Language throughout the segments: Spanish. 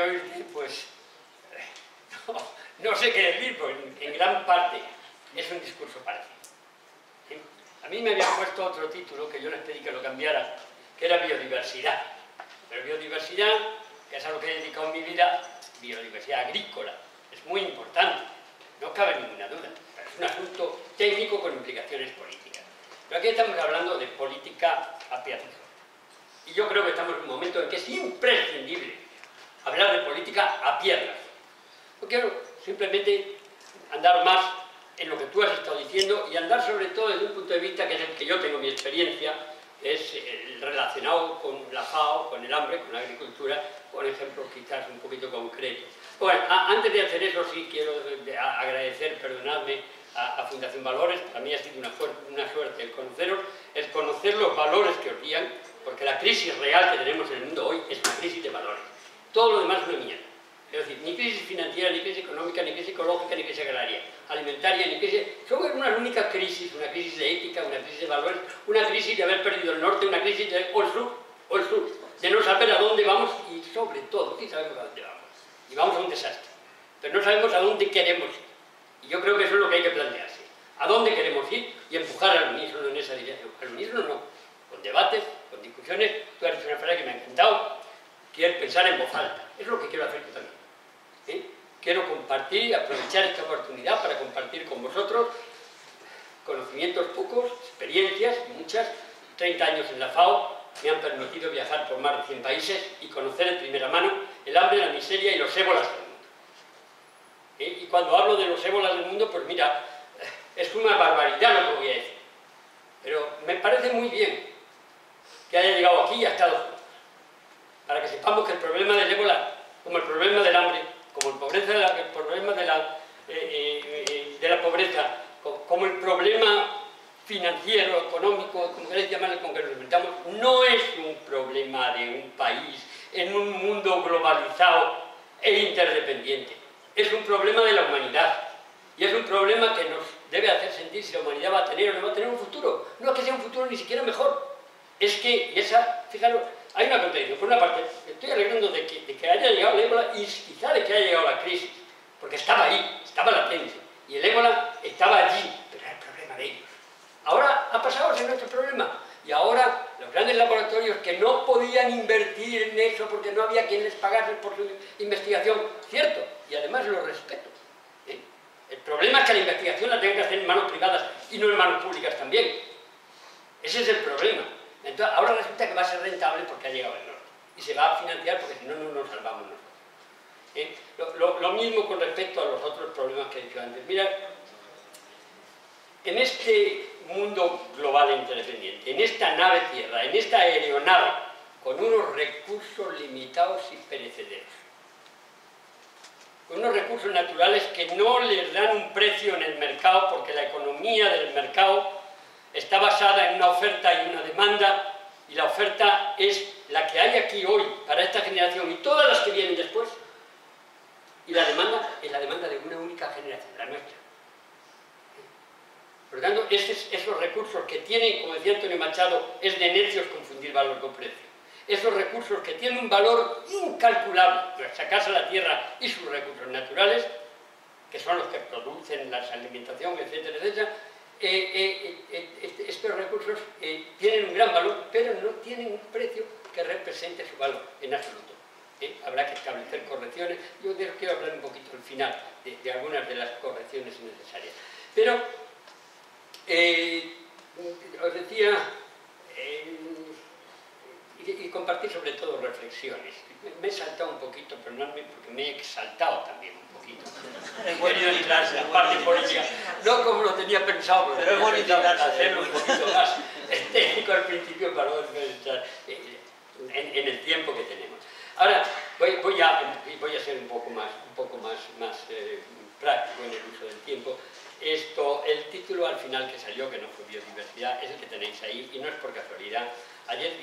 oírte, pues no sé qué decir, porque en gran parte es un discurso parecido. ¿Sí? A mí me habían puesto otro título que yo les pedí que lo cambiara, que era biodiversidad. Pero biodiversidad, que es a lo que he dedicado mi vida, biodiversidad agrícola, es muy importante, no cabe ninguna duda. Es un asunto técnico con implicaciones políticas. Pero aquí estamos hablando de política apiadada. Y yo creo que estamos en un momento en que es imprescindible hablar de política a piernas. No quiero simplemente andar más en lo que tú has estado diciendo y andar sobre todo desde un punto de vista que es el que yo tengo mi experiencia, es el relacionado con la FAO, con el hambre, con la agricultura, con ejemplos quizás un poquito concretos. Bueno, antes de hacer eso sí quiero agradecer, perdonadme, a Fundación Valores. Para mí ha sido una suerte el conoceros, el conocer los valores que os guían, porque la crisis real que tenemos en el mundo hoy es una crisis de valores. Todo lo demás es una mierda. Es decir, ni crisis financiera, ni crisis económica, ni crisis ecológica, ni crisis agraria, alimentaria, ni crisis... Son unas únicas crisis, una crisis de ética, una crisis de valores, una crisis de haber perdido el norte, una crisis de o el sur, de no saber a dónde vamos y sobre todo, sí sabemos a dónde vamos. Y vamos a un desastre. Pero no sabemos a dónde queremos ir. Y yo creo que eso es lo que hay que plantearse. ¿A dónde queremos ir? Y empujar al unísono en esa dirección. Al unísono no. Con debates, con discusiones. Tú has dicho una frase que me ha encantado. Quiero pensar en voz alta. Eso es lo que quiero hacer yo también. Quiero compartir, aprovechar esta oportunidad para compartir con vosotros conocimientos pocos, experiencias, muchas. 30 años en la FAO me han permitido viajar por más de 100 países y conocer de primera mano el hambre, la miseria y los ébolas del mundo. Y cuando hablo de los ébolas del mundo, pues mira, es una barbaridad lo que voy a decir. Pero me parece muy bien que haya llegado aquí y ha estado juntos, para que sepamos que el problema del ébola, como el problema del hambre, como el problema de la pobreza, como el problema financiero, económico, como queréis llamarle, con que nos enfrentamos, no es un problema de un país en un mundo globalizado e interdependiente. Es un problema de la humanidad. Y es un problema que nos debe hacer sentir si la humanidad va a tener o no va a tener un futuro. No es que sea un futuro ni siquiera mejor. Es que, fijaros, hay una contradicción. Por una parte, estoy alegrando de que haya llegado el ébola y quizá de que haya llegado la crisis. Porque estaba ahí, estaba latente. Y el ébola estaba allí, pero era el problema de ellos. Ahora ha pasado a ser nuestro problema. Y ahora los grandes laboratorios que no podían invertir en eso porque no había quien les pagase por su investigación, cierto, y además lo respeto. El problema es que la investigación la tengan que hacer en manos privadas y no en manos públicas también. Ese es el problema. Entonces, ahora resulta que va a ser rentable porque ha llegado el norte. Y se va a financiar porque si no, no nos salvamos nosotros. Lo mismo con respecto a los otros problemas que he dicho antes. Mirad, en este mundo global e interdependiente, en esta nave tierra, en esta aeronave, con unos recursos limitados y perecederos, con unos recursos naturales que no les dan un precio en el mercado porque la economía del mercado está basada en una oferta y una demanda, y la oferta es la que hay aquí hoy para esta generación y todas las que vienen después, y la demanda es la demanda de una única generación, la nuestra. Por lo tanto, esos recursos que tienen, como decía Antonio Machado, es de necios confundir valor con precio. Esos recursos que tienen un valor incalculable, sacarse a la tierra y sus recursos naturales, que son los que producen la alimentación, etcétera, etcétera, estos recursos tienen un gran valor, pero no tienen un precio que represente su valor en absoluto. Habrá que establecer correcciones. Yo quiero hablar un poquito al final de algunas de las correcciones necesarias. Pero, os decía, y compartir sobre todo reflexiones. Me he saltado un poquito, perdonadme, porque me he exaltado también un poquito. He querido entrar en la parte política, no como lo tenía pensado, pero es bonito hacerlo un poquito más técnico al principio para no entrar en el tiempo que tenemos. Ahora, voy a ser un poco más práctico en el uso del tiempo. El título al final que salió, que no fue biodiversidad, es el que tenéis ahí, y no es por casualidad. Ayer,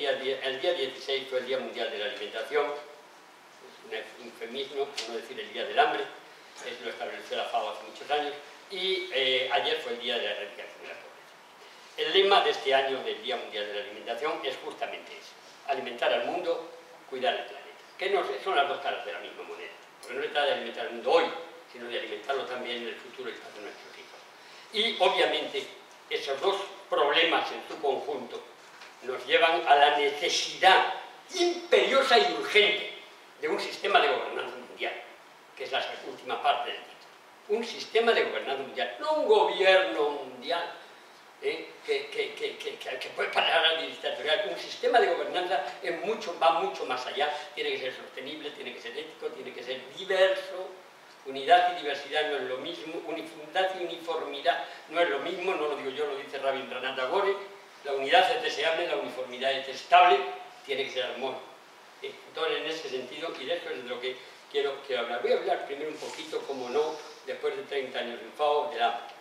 el día 16, fue el Día Mundial de la Alimentación, es un eufemismo, por no decir el Día del Hambre, lo estableció la FAO hace muchos años, y ayer fue el Día de la Erradicación de la Pobreza. El lema de este año del Día Mundial de la Alimentación es justamente ese: alimentar al mundo, cuidar el planeta. que no son las dos caras de la misma moneda, porque no se trata de alimentar el mundo hoy, sino de alimentarlo también en el futuro y para nuestros hijos. Y obviamente esos dos problemas en su conjunto nos llevan a la necesidad imperiosa y urgente de un sistema de gobernanza mundial, que es la última parte del título. Un sistema de gobernanza mundial, no un gobierno mundial que puede parar al dictatorial. Un sistema de gobernanza va mucho más allá, tiene que ser sostenible, tiene que ser ético, tiene que ser diverso. Unidad y diversidad no es lo mismo, unidad y uniformidad no es lo mismo, no lo digo yo, lo dice Rabindranath Tagore. La unidad es deseable, la uniformidad es estable, tiene que ser armónico. Entonces, en ese sentido, y de eso es de lo que quiero hablar. Voy a hablar primero un poquito, como no, después de 30 años en FAO, del hambre.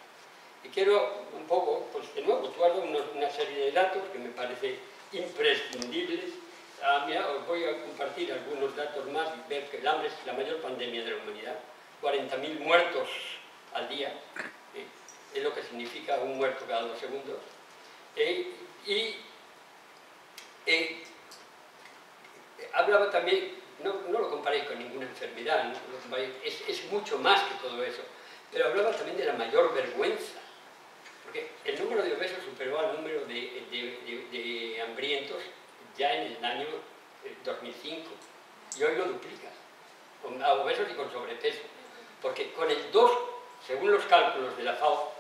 Y quiero un poco, pues de nuevo, guardo una serie de datos que me parece imprescindibles. Mira, os voy a compartir algunos datos más y ver que el hambre es la mayor pandemia de la humanidad. 40.000 muertos al día, es lo que significa un muerto cada 2 segundos. Hablaba también, no lo comparéis con ninguna enfermedad, ¿no? Es mucho más que todo eso, pero hablaba también de la mayor vergüenza, porque el número de obesos superó al número de hambrientos ya en el año 2005, y hoy lo duplica, a obesos y con sobrepeso, porque con el 2, según los cálculos de la FAO,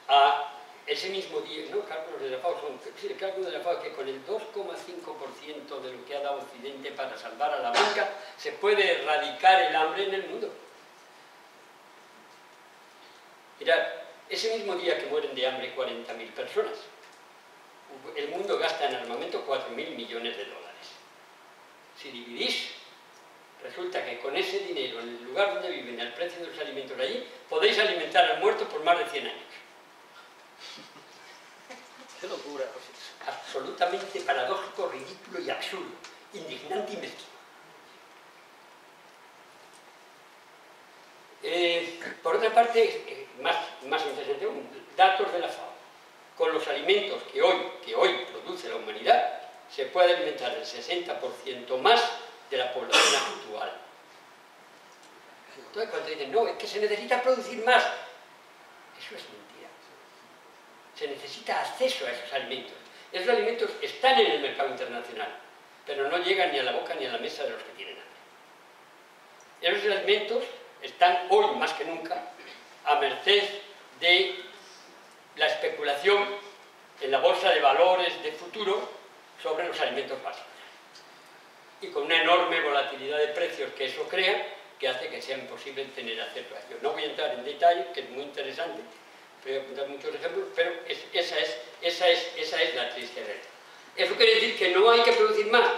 a ese mismo día, no, cálculos de la FAO son, sí, el cálculo de la FAO es que con el 2,5% de lo que ha dado Occidente para salvar a la banca, se puede erradicar el hambre en el mundo. Mirad, ese mismo día que mueren de hambre 40.000 personas, el mundo gasta en armamento 4.000 millones de dólares. Si dividís, resulta que con ese dinero, en el lugar donde viven, al precio de los alimentos allí, podéis alimentar al muerto por más de 100 años. ¡Qué locura! Absolutamente paradójico, ridículo y absurdo, indignante y mezquino. Por otra parte, más interesante, datos de la FAO. Con los alimentos que hoy produce la humanidad, se puede alimentar el 60% más de la población actual. Entonces, cuando dicen, no, es que se necesita producir más, eso es mentira. Se necesita acceso a esos alimentos. Esos alimentos están en el mercado internacional, pero no llegan ni a la boca ni a la mesa de los que tienen hambre. Esos alimentos están hoy más que nunca a merced de la especulación en la bolsa de valores de futuro sobre los alimentos básicos. Y con una enorme volatilidad de precios que eso crea, que hace que sea imposible tener acceso a ello. No voy a entrar en detalle, que es muy interesante, voy a apuntar muchos ejemplos, pero esa es la triste realidad. ¿Eso quiere decir que no hay que producir más?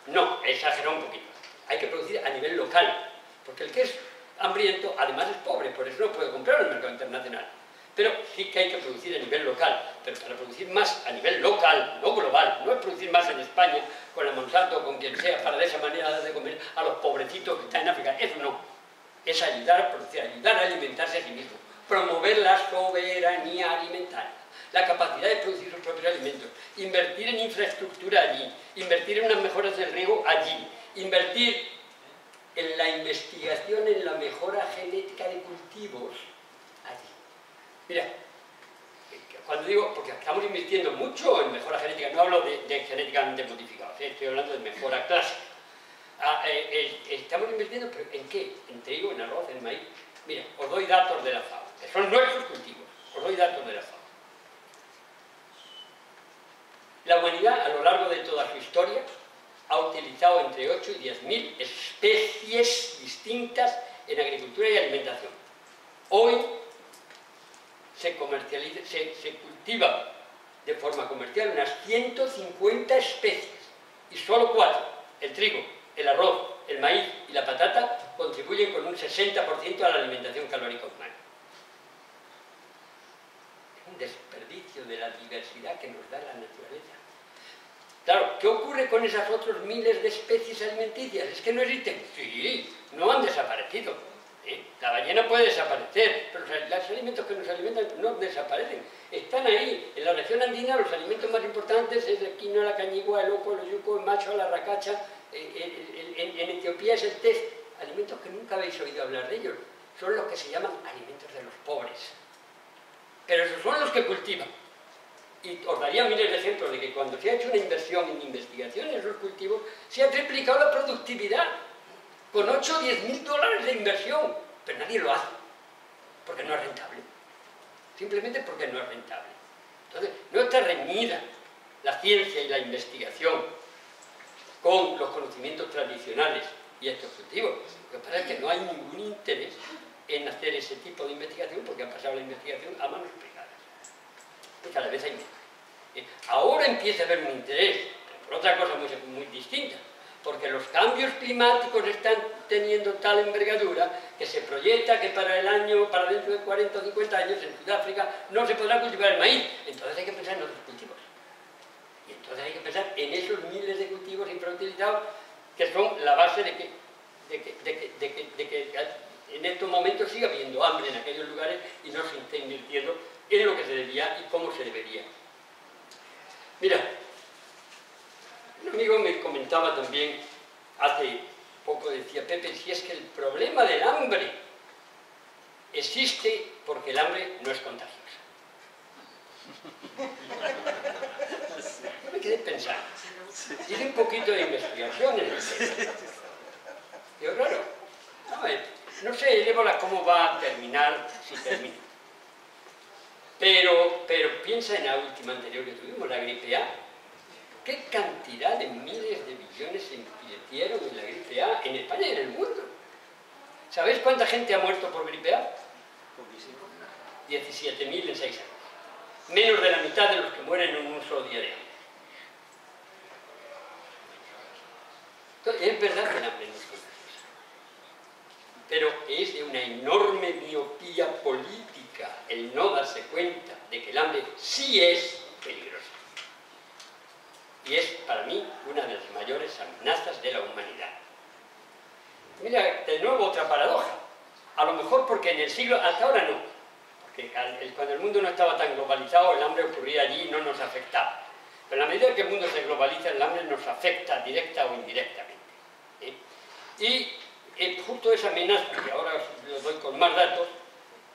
No, he exagerado un poquito. Hay que producir a nivel local, porque el que es hambriento además es pobre, por eso no puede comprar en el mercado internacional. Pero sí que hay que producir a nivel local, pero para producir más a nivel local, no global, no es producir más en España con la Monsanto o con quien sea para de esa manera dar de comer a los pobrecitos que están en África. Eso no, es ayudar a producir, ayudar a alimentarse a sí mismo, promover la soberanía alimentaria, la capacidad de producir sus propios alimentos, invertir en infraestructura allí, invertir en unas mejoras del riego allí, invertir en la investigación en la mejora genética de cultivos allí. Mira, cuando digo, porque estamos invirtiendo mucho en mejora genética, no hablo de genéticamente modificados, estoy hablando de mejora clásica. Estamos invirtiendo, ¿pero en qué? En trigo, en arroz, en maíz. Mira, os doy datos de la FAO, que son nuestros cultivos, os doy datos de la FAO. La humanidad, a lo largo de toda su historia, ha utilizado entre 8 y 10.000 especies distintas en agricultura y alimentación. Hoy se cultiva de forma comercial unas 150 especies y solo 4, el trigo, el arroz, el maíz y la patata, contribuyen con un 60% a la alimentación calórica humana. Es un desperdicio de la diversidad que nos da la naturaleza. Claro, ¿qué ocurre con esas otras miles de especies alimenticias? ¿Es que no existen? Sí, no han desaparecido. La ballena puede desaparecer, pero los alimentos que nos alimentan no desaparecen. Están ahí. En la región andina los alimentos más importantes es el quinoa, la cañigua, el oco, el yuco, el macho, la racacha. En Etiopía es el test. Alimentos que nunca habéis oído hablar de ellos. Son los que se llaman alimentos de los pobres. Pero esos son los que cultivan. Y os daría miles de ejemplos de que cuando se ha hecho una inversión en investigación en esos cultivos, se ha triplicado la productividad. Con 8 o 10 mil dólares de inversión, pero nadie lo hace, porque no es rentable, simplemente porque no es rentable. Entonces, no está reñida la ciencia y la investigación con los conocimientos tradicionales y estos cultivos. Lo que pasa es que no hay ningún interés en hacer ese tipo de investigación, porque ha pasado la investigación a manos privadas. Y cada vez hay menos. Ahora empieza a haber un interés, por otra cosa muy distinta, porque los cambios climáticos están teniendo tal envergadura que se proyecta que para dentro de 40 o 50 años en Sudáfrica no se podrá cultivar el maíz. Entonces hay que pensar en otros cultivos. Y entonces hay que pensar en esos miles de cultivos infrautilizados que son la base de que en estos momentos siga habiendo hambre en aquellos lugares y no se esté invirtiendo en lo que se debía y cómo se debería. Mira, un amigo me comentaba también, hace poco decía, Pepe, si es que el problema del hambre existe porque el hambre no es contagiosa. Yo me quedé pensando, hice un poquito de investigación en el tema. Digo, claro, no sé, el ébola cómo va a terminar, si termina. Pero piensa en la última anterior que tuvimos, la gripe A. ¿Qué cantidad de miles de billones se invirtieron en la gripe A en España y en el mundo? ¿Sabéis cuánta gente ha muerto por gripe A? 17.000 en 6 años. Menos de la mitad de los que mueren en un solo día de hambre. Entonces, es verdad que el hambre no es contagiosa, pero es de una enorme miopía política el no darse cuenta de que el hambre sí es peligroso. Y es, para mí, una de las mayores amenazas de la humanidad. Mira, de nuevo otra paradoja. A lo mejor porque en el siglo... Hasta ahora no. Porque cuando el mundo no estaba tan globalizado, el hambre ocurría allí y no nos afectaba. Pero a la medida que el mundo se globaliza, el hambre nos afecta directa o indirectamente. Y justo esa amenaza, que ahora os lo doy con más datos,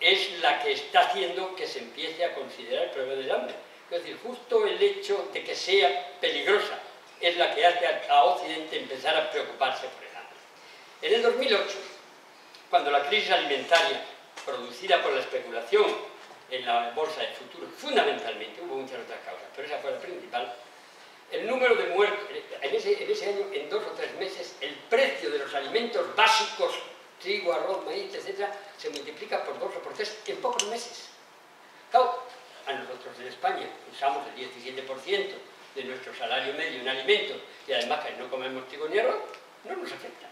es la que está haciendo que se empiece a considerar el problema del hambre. Es decir, justo el hecho de que sea peligrosa es la que hace a Occidente empezar a preocuparse por el hambre. En el 2008, cuando la crisis alimentaria producida por la especulación en la bolsa de futuros, fundamentalmente, hubo muchas otras causas, pero esa fue la principal, el número de muertos, en ese año, en 2 o 3 meses, el precio de los alimentos básicos, trigo, arroz, maíz, etc., se multiplica por 2 o por 3 en pocos meses. Claro, a nosotros en España usamos el 17% de nuestro salario medio en alimentos y además que no comemos trigo ni arroz, no nos afecta.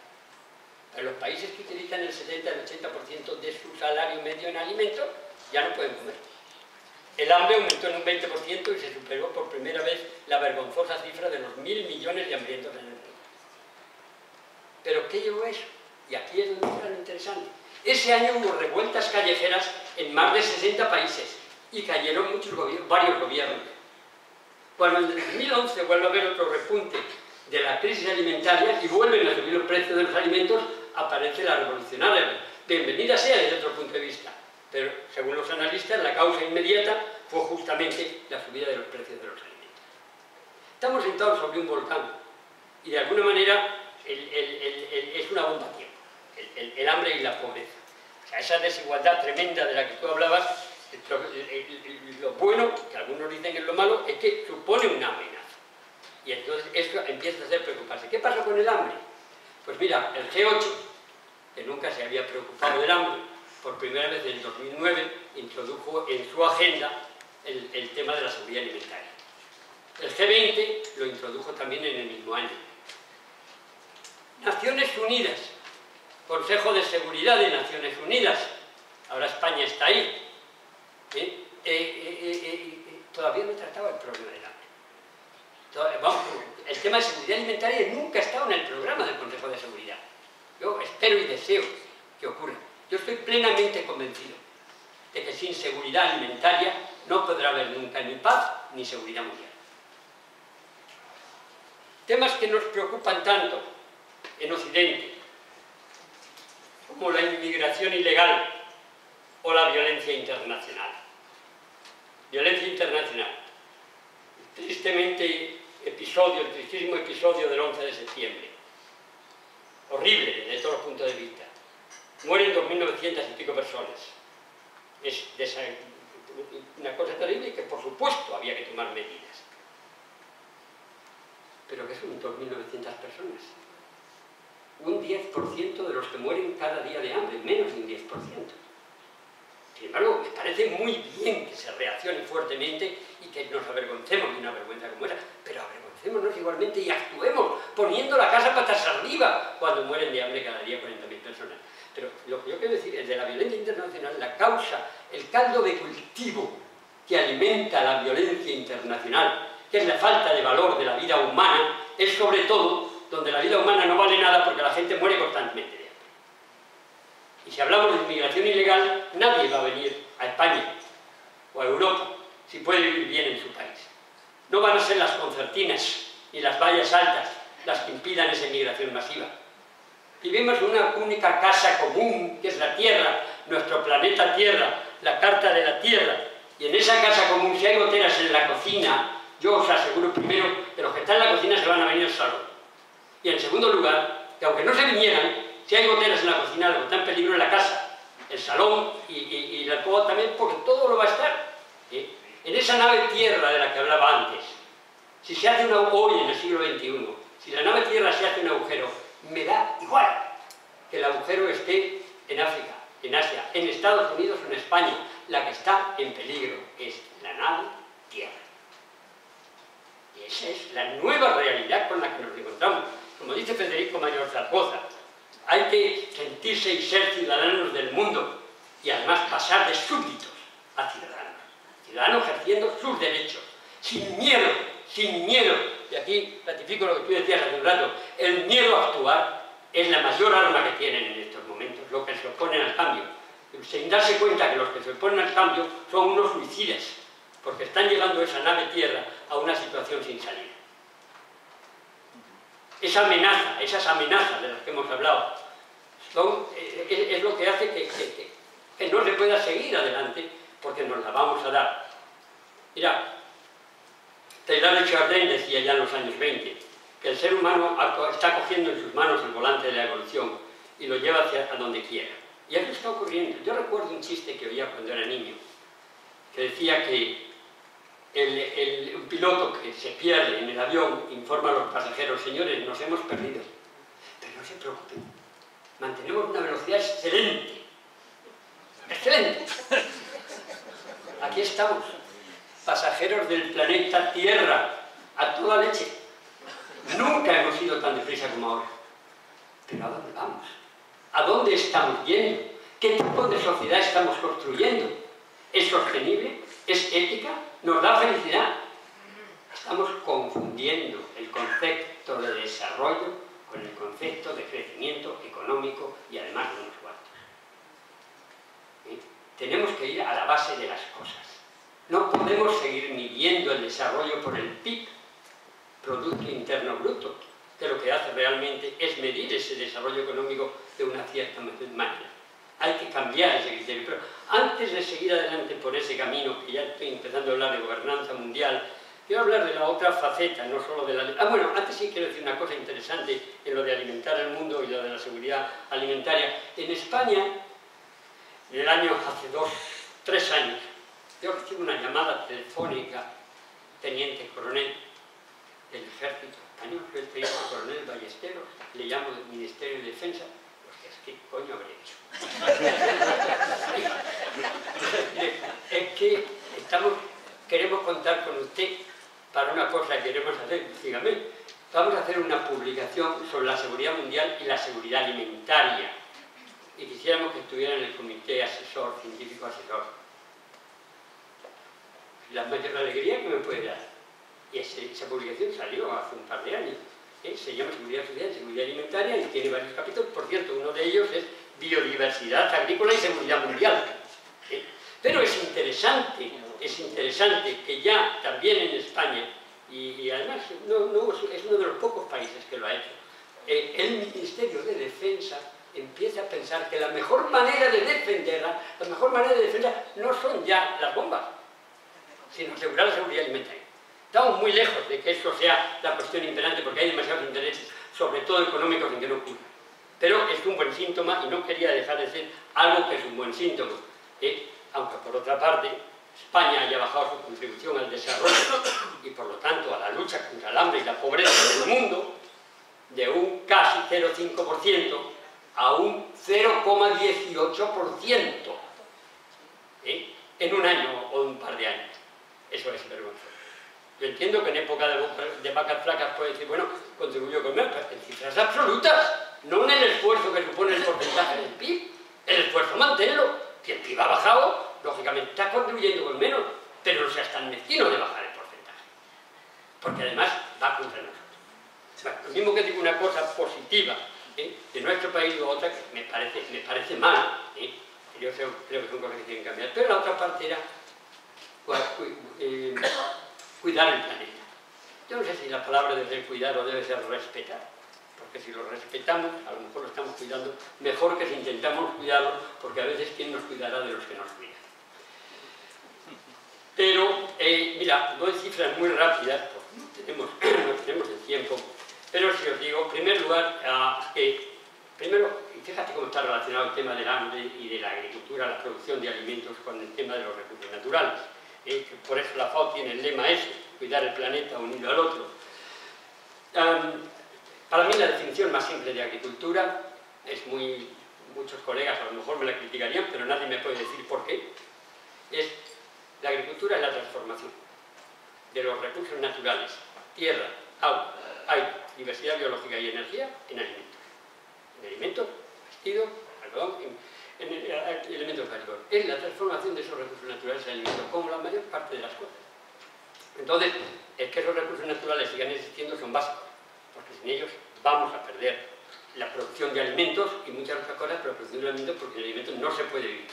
Pero los países que utilizan el 70 al 80% de su salario medio en alimentos ya no pueden comer. El hambre aumentó en un 20% y se superó por primera vez la vergonzosa cifra de los 1.000 millones de hambrientos en el mundo. ¿Pero qué llevó eso? Y aquí es donde está lo interesante. Ese año hubo revueltas callejeras en más de 60 países y cayeron varios gobiernos. Cuando en 2011 vuelve a haber otro repunte de la crisis alimentaria y vuelven a subir los precios de los alimentos, aparece la revolución árabe. Bienvenida sea desde otro punto de vista, pero según los analistas la causa inmediata fue justamente la subida de los precios de los alimentos. Estamos sentados sobre un volcán y de alguna manera es una bomba a tiempo, el hambre y la pobreza. O sea, esa desigualdad tremenda de la que tú hablabas, lo bueno, que algunos dicen que es lo malo, es que supone una amenaza. Y entonces esto empieza a hacer preocuparse. ¿Qué pasa con el hambre? Pues mira, el G8, que nunca se había preocupado del hambre, por primera vez en 2009 introdujo en su agenda el tema de la seguridad alimentaria. El G20 lo introdujo también en el mismo año. Naciones Unidas, Consejo de Seguridad de Naciones Unidas, ahora España está ahí, todavía no trataba el problema del hambre. Vamos, el tema de seguridad alimentaria nunca ha estado en el programa del Consejo de Seguridad. Yo espero y deseo que ocurra. Yo estoy plenamente convencido de que sin seguridad alimentaria no podrá haber nunca ni paz ni seguridad mundial. Temas que nos preocupan tanto en Occidente, como la inmigración ilegal o la violencia internacional. Violencia internacional. El tristísimo episodio del 11 de septiembre. Horrible desde todos los puntos de vista. Mueren 2.900 y pico personas. Es una cosa terrible que, por supuesto, había que tomar medidas. Pero ¿qué son 2.900 personas? Un 10% de los que mueren cada día de hambre, menos de un 10%. Sin embargo, me parece muy bien que se reaccione fuertemente y que nos avergoncemos de una vergüenza como esa, pero avergoncémonos igualmente y actuemos poniendo la casa patas arriba cuando mueren de hambre cada día 40.000 personas. Pero lo que yo quiero decir es de la violencia internacional, la causa, el caldo de cultivo que alimenta la violencia internacional, que es la falta de valor de la vida humana, es sobre todo donde la vida humana no vale nada porque la gente muere constantemente de hambre. Y si hablamos de inmigración ilegal, nadie va a venir a España o a Europa si puede vivir bien en su país. No van a ser las concertinas ni las vallas altas las que impidan esa inmigración masiva. Vivimos en una única casa común, que es la Tierra, nuestro planeta Tierra, la Carta de la Tierra. Y en esa casa común, si hay goteras en la cocina, yo os aseguro primero que los que están en la cocina se van a venir al salón. Y en segundo lugar, que aunque no se vinieran, si hay goteras en la cocina, lo que está en peligro es la casa, el salón y la alcoba también, porque todo lo va a estar. En esa nave Tierra de la que hablaba antes, si se hace hoy en el siglo XXI, si la nave Tierra se hace un agujero, me da igual que el agujero esté en África, en Asia, en Estados Unidos o en España. La que está en peligro es la nave Tierra. Y esa es la nueva realidad con la que nos encontramos. Como dice Federico Mayor Zaragoza, hay que sentirse y ser ciudadanos del mundo y además pasar de súbditos a ciudadanos. Ciudadanos ejerciendo sus derechos, sin miedo, sin miedo. Y aquí ratifico lo que tú decías hace un rato, el miedo a actuar es la mayor arma que tienen en estos momentos, los que se oponen al cambio. Sin darse cuenta que los que se oponen al cambio son unos suicidas, porque están llevando esa nave Tierra a una situación sin salida. Esa amenaza, esas amenazas de las que hemos hablado, es lo que hace que no se pueda seguir adelante, porque nos la vamos a dar. Mira, Teilhard de Chardin decía ya en los años 20 que el ser humano está cogiendo en sus manos el volante de la evolución y lo lleva hacia donde quiera. Y eso está ocurriendo. Yo recuerdo un chiste que oía cuando era niño, que decía que un piloto que se pierde en el avión informa a los pasajeros: señores, nos hemos perdido, pero no se preocupen, mantenemos una velocidad excelente, excelente. Aquí estamos, pasajeros del planeta Tierra, a toda leche. Nunca hemos ido tan deprisa como ahora. Pero ¿a dónde vamos? ¿A dónde estamos yendo? ¿Qué tipo de sociedad estamos construyendo? ¿Es sostenible? ¿Es ética? ¿Nos da felicidad? Estamos confundiendo el concepto de desarrollo con el concepto de crecimiento económico y además de unos cuantos. Tenemos que ir a la base de las cosas. No podemos seguir midiendo el desarrollo por el PIB, Producto Interno Bruto, que lo que hace realmente es medir ese desarrollo económico de una cierta manera. Hay que cambiar ese criterio. Pero antes de seguir adelante por ese camino, que ya estoy empezando a hablar de gobernanza mundial, quiero hablar de la otra faceta, no solo de la... bueno, antes sí quiero decir una cosa interesante en lo de alimentar al mundo y lo de la seguridad alimentaria. En España, en el año, hace 3 años, yo recibo una llamada telefónica, teniente coronel del Ejército Español, el teniente coronel Ballesteros, le llamo del Ministerio de Defensa. Hostia, ¿qué coño habré hecho? Es que queremos contar con usted para una cosa que queremos hacer, dígame. Vamos a hacer una publicación sobre la seguridad mundial y la seguridad alimentaria. Y quisiéramos que estuviera en el comité asesor, científico asesor. La mayor alegría que me puede dar. Y esa publicación salió hace un par de años. Se llama Seguridad Social y Seguridad Alimentaria y tiene varios capítulos. Por cierto, uno de ellos es biodiversidad agrícola y seguridad mundial. Pero es interesante que ya también en España, y además es uno de los pocos países que lo ha hecho, el Ministerio de Defensa empieza a pensar que la mejor manera de defenderla, no son ya las bombas, sino asegurar la seguridad alimentaria. Estamos muy lejos de que eso sea la cuestión imperante, porque hay demasiados intereses, sobre todo económicos, en que no ocurra. Pero es un buen síntoma, y no quería dejar de decir algo que es un buen síntoma. Aunque por otra parte, España haya bajado su contribución al desarrollo y por lo tanto a la lucha contra el hambre y la pobreza en el mundo, de un casi 0,5% a un 0,18% en un año o un par de años. Eso es vergonzoso. Yo entiendo que en época de vacas flacas puede decir, bueno, contribuyó con menos, pero en cifras absolutas, no en el esfuerzo que supone el porcentaje del PIB. El esfuerzo manténlo. Si el PIB ha bajado, lógicamente está contribuyendo con menos, pero no seas tan mezquino de bajar el porcentaje. Porque además va contra nosotros. Bueno, lo mismo que digo una cosa positiva de nuestro país u otra, que me parece mal, yo creo que son cosas que tienen que cambiar, pero la otra parte era cuidar el planeta. Yo no sé si la palabra debe ser cuidar o debe ser respetar, porque si lo respetamos, a lo mejor lo estamos cuidando mejor que si intentamos cuidarlo, porque a veces ¿quién nos cuidará de los que nos cuidan? Pero, mira, doy cifras muy rápidas, porque no tenemos el tiempo, pero si os digo, en primer lugar, primero, y fíjate cómo está relacionado el tema del hambre y de la agricultura, la producción de alimentos, con el tema de los recursos naturales. Por eso la FAO tiene el lema ese, cuidar el planeta unido al otro. Para mí la definición más simple de agricultura es muchos colegas a lo mejor me la criticarían, pero nadie me puede decir por qué. La agricultura es la transformación de los recursos naturales, tierra, agua, aire, diversidad biológica y energía en alimentos. En alimentos, vestidos, algodón, en elementos básicos. Es la transformación de esos recursos naturales en alimentos, como la mayor parte de las cosas. Entonces, es que esos recursos naturales sigan existiendo son básicos, porque sin ellos vamos a perder la producción de alimentos y muchas otras cosas, pero la producción de alimentos, porque el alimento no se puede vivir.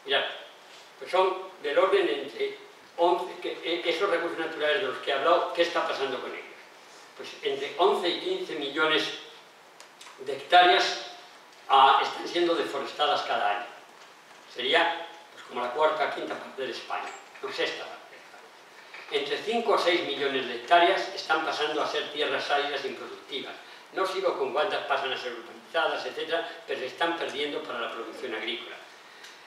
Mirad, pues son del orden entre 11, esos recursos naturales de los que he hablado, ¿qué está pasando con ellos? Pues entre 11 y 15 millones de hectáreas están siendo deforestadas cada año. Sería pues, como la cuarta o quinta parte de España, no sexta parte de España. Entre 5 o 6 millones de hectáreas están pasando a ser tierras áridas e improductivas. No sigo con cuántas pasan a ser urbanizadas, etc., pero se están perdiendo para la producción agrícola.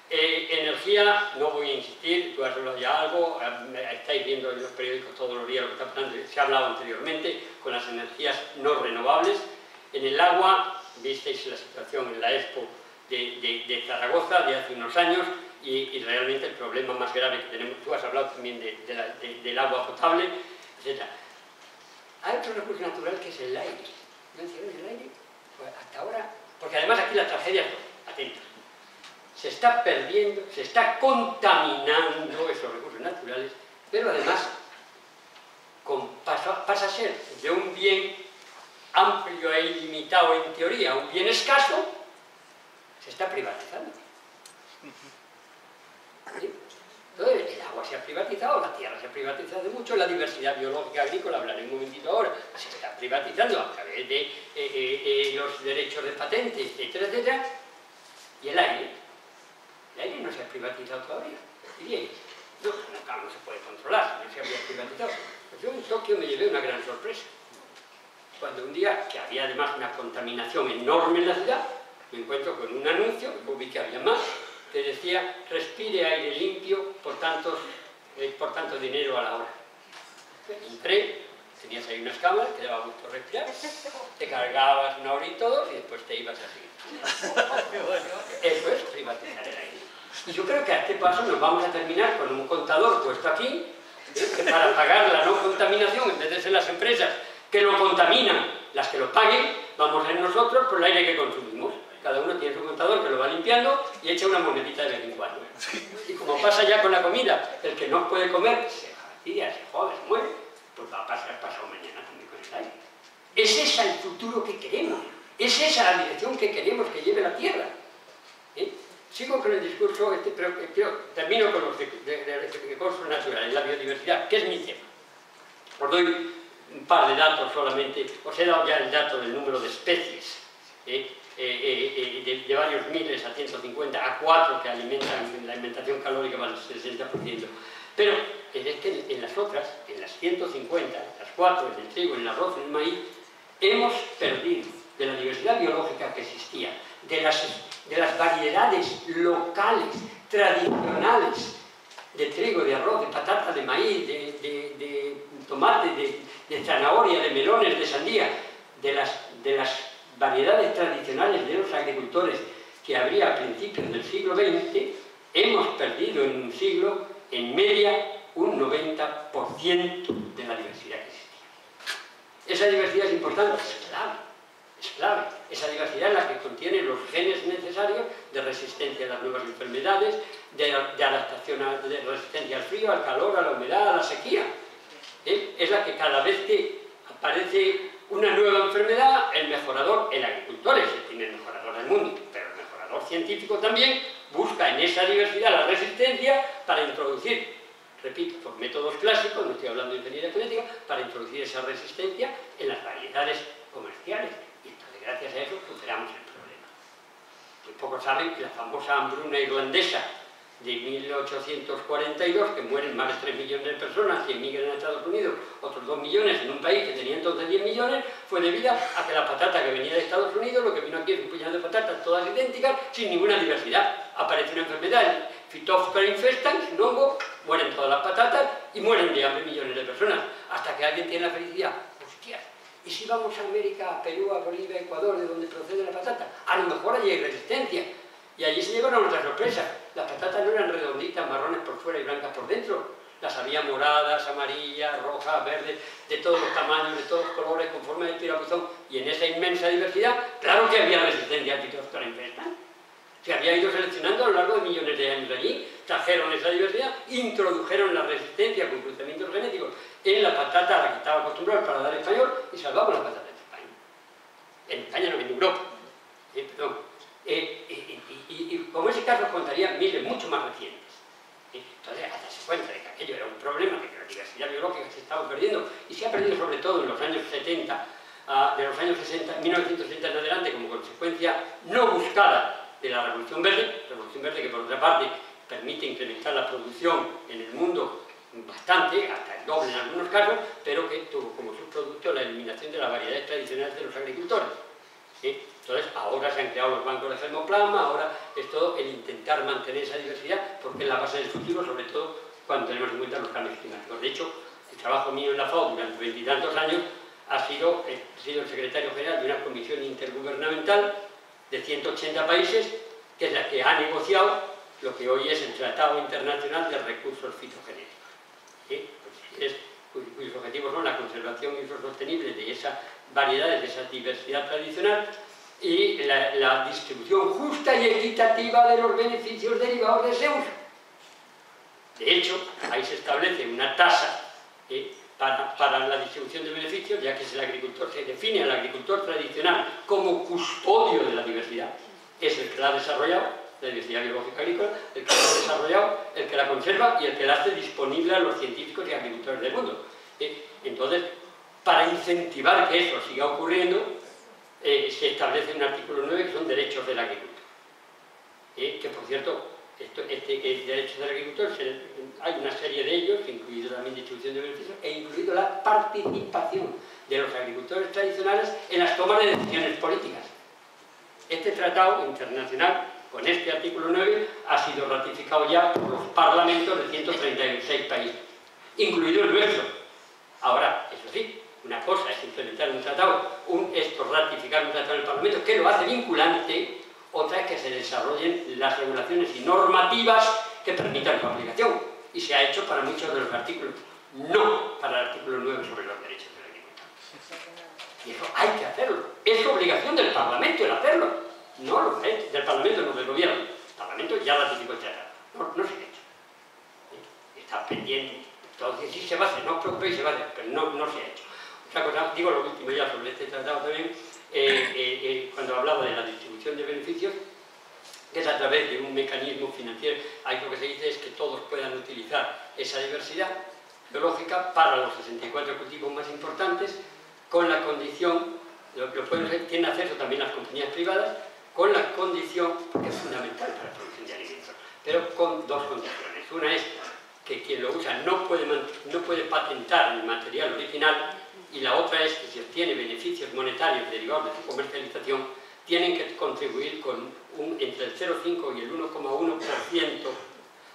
Energía, no voy a insistir, tú has hablado ya algo, estáis viendo en los periódicos todos los días lo que está pasando, se ha hablado anteriormente, con las energías no renovables. En el agua, visteis la situación en la Expo de Zaragoza de hace unos años, y realmente el problema más grave que tenemos, tú has hablado también del agua potable, etc. Hay otro recurso natural que es el aire. ¿No mencionáis el aire? Pues hasta ahora, porque además aquí la tragedia es, atentos, se está perdiendo, se está contaminando esos recursos naturales, pero además pasa a ser de un bien amplio e ilimitado en teoría, un bien escaso, se está privatizando. ¿Sí? Entonces, el agua se ha privatizado, la tierra se ha privatizado mucho, la diversidad biológica agrícola, hablaré un momentito ahora, se está privatizando a través de los derechos de patente, etcétera, etcétera, y el aire no se ha privatizado todavía. Diríais, no se puede controlar, no se había privatizado. Pues yo en Tokio me llevé una gran sorpresa. Cuando un día, que había además una contaminación enorme en la ciudad, me encuentro con un anuncio, que vi que había más, que decía, respire aire limpio por tanto dinero a la hora. Entré, tenías ahí unas cámaras, que daba gusto respirar, te cargabas una hora y todo, y después te ibas así. Eso es privatizar el aire. Y yo creo que a este paso nos vamos a terminar con un contador puesto aquí, que para pagar la no contaminación, en vez de ser las empresas que lo contaminan, las que lo paguen, vamos a ser nosotros por el aire que consumimos. Cada uno tiene su contador que lo va limpiando y echa una monedita de vez en cuando. Y como pasa ya con la comida, el que no puede comer, se fastidia, se jode, se muere, pues va a pasar pasado mañana también con el aire. ¿Es ese el futuro que queremos? ¿Es esa la dirección que queremos que lleve la Tierra? sigo con el discurso, pero termino con los recursos naturales, la biodiversidad, que es mi tema. Os doy un par de datos solamente, os he dado ya el dato del número de especies, de varios miles a 150, a 4 que alimentan, la alimentación calórica va al 60%. Pero es que en las otras, en las 150, las 4, en el trigo, en el arroz, en el maíz, hemos perdido de la diversidad biológica que existía, de las variedades locales, tradicionales, de trigo, de arroz, de patata, de maíz, de tomate, de zanahoria, de melones, de sandía, de las variedades tradicionales de los agricultores que habría a principios del siglo XX, hemos perdido en un siglo, en media, un 90% de la diversidad que existía. Esa diversidad es importante, es clave. Esa diversidad es la que contiene los genes necesarios de resistencia a las nuevas enfermedades, de adaptación, de resistencia al frío, al calor, a la humedad, a la sequía. Es la que cada vez que aparece una nueva enfermedad, el mejorador, el agricultor es el primer mejorador del mundo, pero el mejorador científico también busca en esa diversidad la resistencia para introducir, repito, por métodos clásicos, no estoy hablando de ingeniería genética, para introducir esa resistencia en las variedades comerciales. Y entonces, gracias a eso, superamos el problema. Muy pocos saben que la famosa hambruna irlandesa de 1842, que mueren más de 3 millones de personas que emigran a Estados Unidos, otros 2 millones en un país que tenía entonces 10 millones, fue debida a que la patata que venía de Estados Unidos, lo que vino aquí es un puñado de patatas todas idénticas, sin ninguna diversidad. Aparece una enfermedad, Phytophthora infestans, un hongo, mueren todas las patatas y mueren de hambre millones de personas, hasta que alguien tiene la felicidad. Hostias, ¿y si vamos a América, a Perú, a Bolivia, a Ecuador, de donde procede la patata? A lo mejor allí hay resistencia. Y allí se llevaron otra sorpresa. Las patatas no eran redonditas, marrones por fuera y blancas por dentro. Las había moradas, amarillas, rojas, verdes, de todos los tamaños, de todos los colores, con forma de tirabuzón. Y en esa inmensa diversidad, claro que había resistencia al Phytophthora infestans. Se había ido seleccionando a lo largo de millones de años allí, trajeron esa diversidad, introdujeron la resistencia con cruzamientos genéticos en la patata a la que estaba acostumbrado el paladar español y salvamos la patata de España. En España no, en Europa. Y como ese caso contaría miles mucho más recientes. Entonces, hasta se cuenta de que aquello era un problema, que la diversidad biológica se estaba perdiendo, y se ha perdido sobre todo en los años 70, de los años 1960 en adelante, como consecuencia no buscada de la Revolución Verde que por otra parte permite incrementar la producción en el mundo bastante, hasta el doble en algunos casos, pero que tuvo como subproducto la eliminación de las variedades tradicionales de los agricultores. Entonces, ahora se han creado los bancos de germoplasma, ahora es todo el intentar mantener esa diversidad, porque es la base del futuro, sobre todo cuando tenemos en cuenta los cambios climáticos. De hecho, el trabajo mío en la FAO durante 20 y tantos años ha sido el secretario general de una comisión intergubernamental de 180 países, que es la que ha negociado lo que hoy es el Tratado Internacional de Recursos Fitogenéticos, cuyos objetivos son la conservación y uso sostenible de esas variedades, de esa diversidad tradicional, y la distribución justa y equitativa de los beneficios derivados de ese uso. De hecho, ahí se establece una tasa para la distribución de beneficios, ya que es el agricultor, se define al agricultor tradicional como custodio de la diversidad, es el que la ha desarrollado, la diversidad biológica agrícola, el que la ha desarrollado, el que la conserva y el que la hace disponible a los científicos y agricultores del mundo. Entonces, para incentivar que eso siga ocurriendo, se establece un artículo 9 que son derechos del agricultor. Que por cierto, derechos del agricultor, hay una serie de ellos, incluido también distribución de beneficios, e incluido la participación de los agricultores tradicionales en las tomas de decisiones políticas. Este tratado internacional, con este artículo 9, ha sido ratificado ya por los parlamentos de 136 países, incluido el nuestro. Ahora, eso sí, una cosa es implementar un tratado, esto ratificar un tratado en el Parlamento, que lo hace vinculante, otra es que se desarrollen las regulaciones y normativas que permitan su aplicación. Y se ha hecho para muchos de los artículos, no para el artículo 9 sobre los derechos del agricultor. Y eso hay que hacerlo. Es obligación del Parlamento el hacerlo. No lo es del Parlamento, no del Gobierno. El Parlamento ya ratificó el tratado. No se ha hecho. Está pendiente. Entonces sí se va a hacer, no os preocupéis, se va a hacer, pero no se ha hecho. Otra cosa, digo lo último ya sobre este tratado también, cuando hablaba de la distribución de beneficios, que es a través de un mecanismo financiero. Ahí lo que se dice es que todos puedan utilizar esa diversidad biológica para los 64 cultivos más importantes, con la condición, tienen acceso también las compañías privadas, con la condición, que es fundamental para la producción de alimentos, pero con dos condiciones. Una es que quien lo usa no puede patentar el material original, y la otra es que si obtiene beneficios monetarios derivados de su comercialización, tienen que contribuir con entre el 0,5 y el 1,1%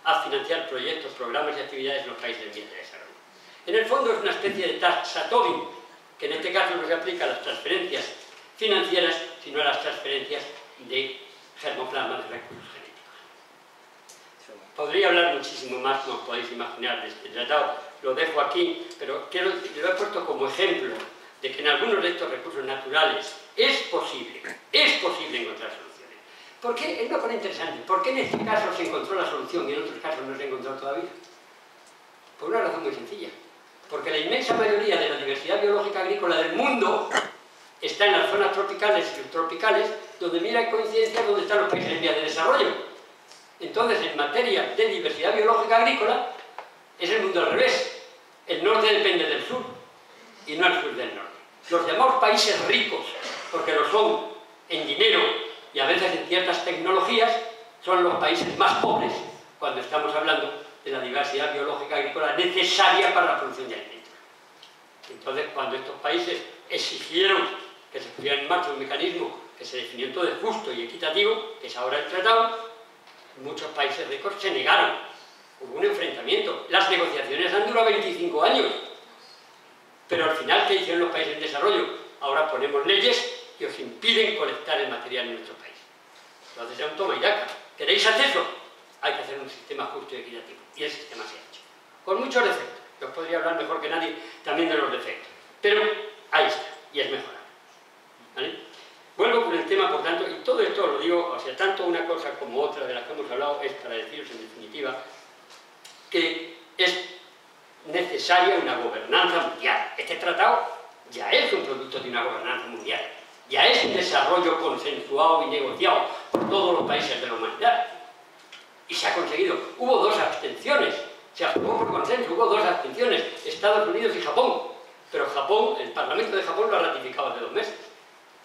a financiar proyectos, programas y actividades en los países en vías de desarrollo. En el fondo es una especie de taxa Tobin, que en este caso no se aplica a las transferencias financieras, sino a las transferencias de germoplasma de recursos genéticos. Podría hablar muchísimo más, como podéis imaginar, de este tratado. Lo dejo aquí, pero lo he puesto como ejemplo de que en algunos de estos recursos naturales es posible encontrar soluciones. ¿Por qué? Es una cosa interesante. ¿Por qué en este caso se encontró la solución y en otros casos no se ha encontrado todavía? Por una razón muy sencilla. Porque la inmensa mayoría de la diversidad biológica agrícola del mundo está en las zonas tropicales y subtropicales, donde mira en coincidencia donde están los países en vías de desarrollo. Entonces, en materia de diversidad biológica agrícola, es el mundo al revés. El norte depende del sur y no el sur del norte. Los llamamos países ricos, porque lo son en dinero y a veces en ciertas tecnologías, son los países más pobres cuando estamos hablando de la diversidad biológica agrícola necesaria para la producción de alimentos. Entonces, cuando estos países exigieron que se pusiera en marcha un mecanismo que se definió entonces justo y equitativo, que es ahora el tratado, muchos países ricos se negaron. Hubo un enfrentamiento. Las negociaciones han durado 25 años. Pero al final, ¿qué hicieron los países en desarrollo? Ahora ponemos leyes que os impiden colectar el material en nuestro país. Entonces era un toma y daca. ¿Queréis acceso? Hay que hacer un sistema justo y equitativo. Y el sistema se ha hecho. Con muchos defectos. Yo os podría hablar mejor que nadie también de los defectos. Pero ahí está. Y es mejorable. ¿Vale? Vuelvo con el tema, por tanto, y todo esto lo digo, o sea, tanto una cosa como otra de las que hemos hablado, es para deciros en definitiva que es necesaria una gobernanza mundial. Este tratado ya es un producto de una gobernanza mundial. Ya es un desarrollo consensuado y negociado por todos los países de la humanidad. Y se ha conseguido. Hubo dos abstenciones. Se aprobó por consenso, hubo dos abstenciones. Estados Unidos y Japón. Pero Japón, el Parlamento de Japón lo ha ratificado hace 2 meses.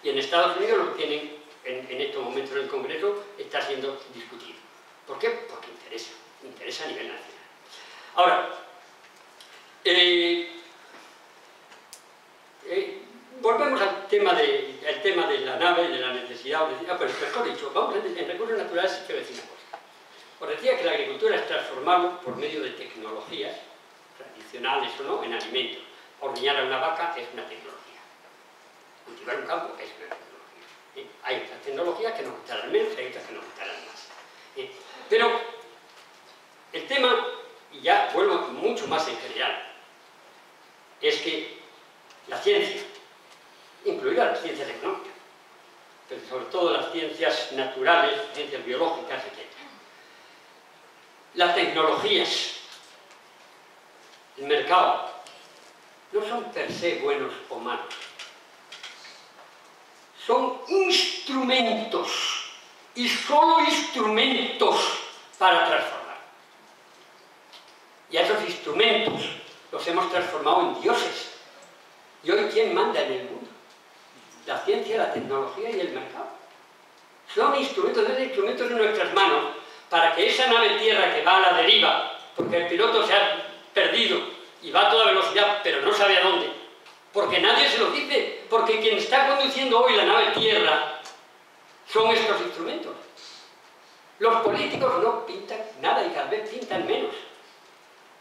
Y en Estados Unidos lo tienen, en estos momentos en el Congreso, está siendo discutido. ¿Por qué? Porque interesa a nivel nacional. Ahora, volvemos al tema de la nave, de la necesidad, pero mejor dicho, vamos en recursos naturales sí que decir una cosa. Os decía que la agricultura es transformable por medio de tecnologías, tradicionales o no, en alimentos. Ordeñar a una vaca es una tecnología. Cultivar un campo es una tecnología. Hay otras tecnologías que nos gustarán menos, hay otras que nos gustarán más. Pero el tema, y ya vuelvo mucho más en general, es que la ciencia, incluida las ciencias económicas, pero sobre todo las ciencias naturales, ciencias biológicas, etc. Las tecnologías, el mercado, no son per se buenos o malos. Son instrumentos, y solo instrumentos para transformar. Y a esos instrumentos los hemos transformado en dioses. ¿Y hoy quién manda en el mundo? La ciencia, la tecnología y el mercado. Son instrumentos en nuestras manos para que esa nave tierra que va a la deriva, porque el piloto se ha perdido y va a toda velocidad, pero no sabe a dónde, porque nadie se lo dice, porque quien está conduciendo hoy la nave tierra son estos instrumentos. Los políticos no pintan nada y cada vez pintan menos,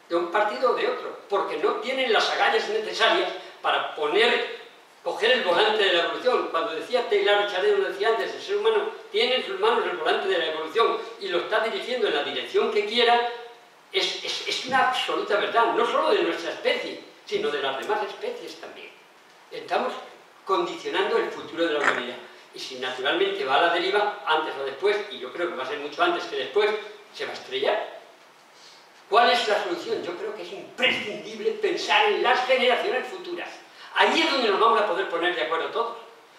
de un partido o de otro, porque no tienen las agallas necesarias para coger el volante de la evolución. Cuando decía Taylor Charero, lo decía antes, el ser humano tiene en sus manos el volante de la evolución y lo está dirigiendo en la dirección que quiera, es una absoluta verdad, no solo de nuestra especie, sino de las demás especies también. Estamos condicionando el futuro de la humanidad. Y si naturalmente va a la deriva, antes o después, y yo creo que va a ser mucho antes que después, se va a estrellar. ¿Cuál es la solución? Yo creo que es imprescindible pensar en las generaciones futuras. Ahí es donde nos vamos a poder poner de acuerdo todos.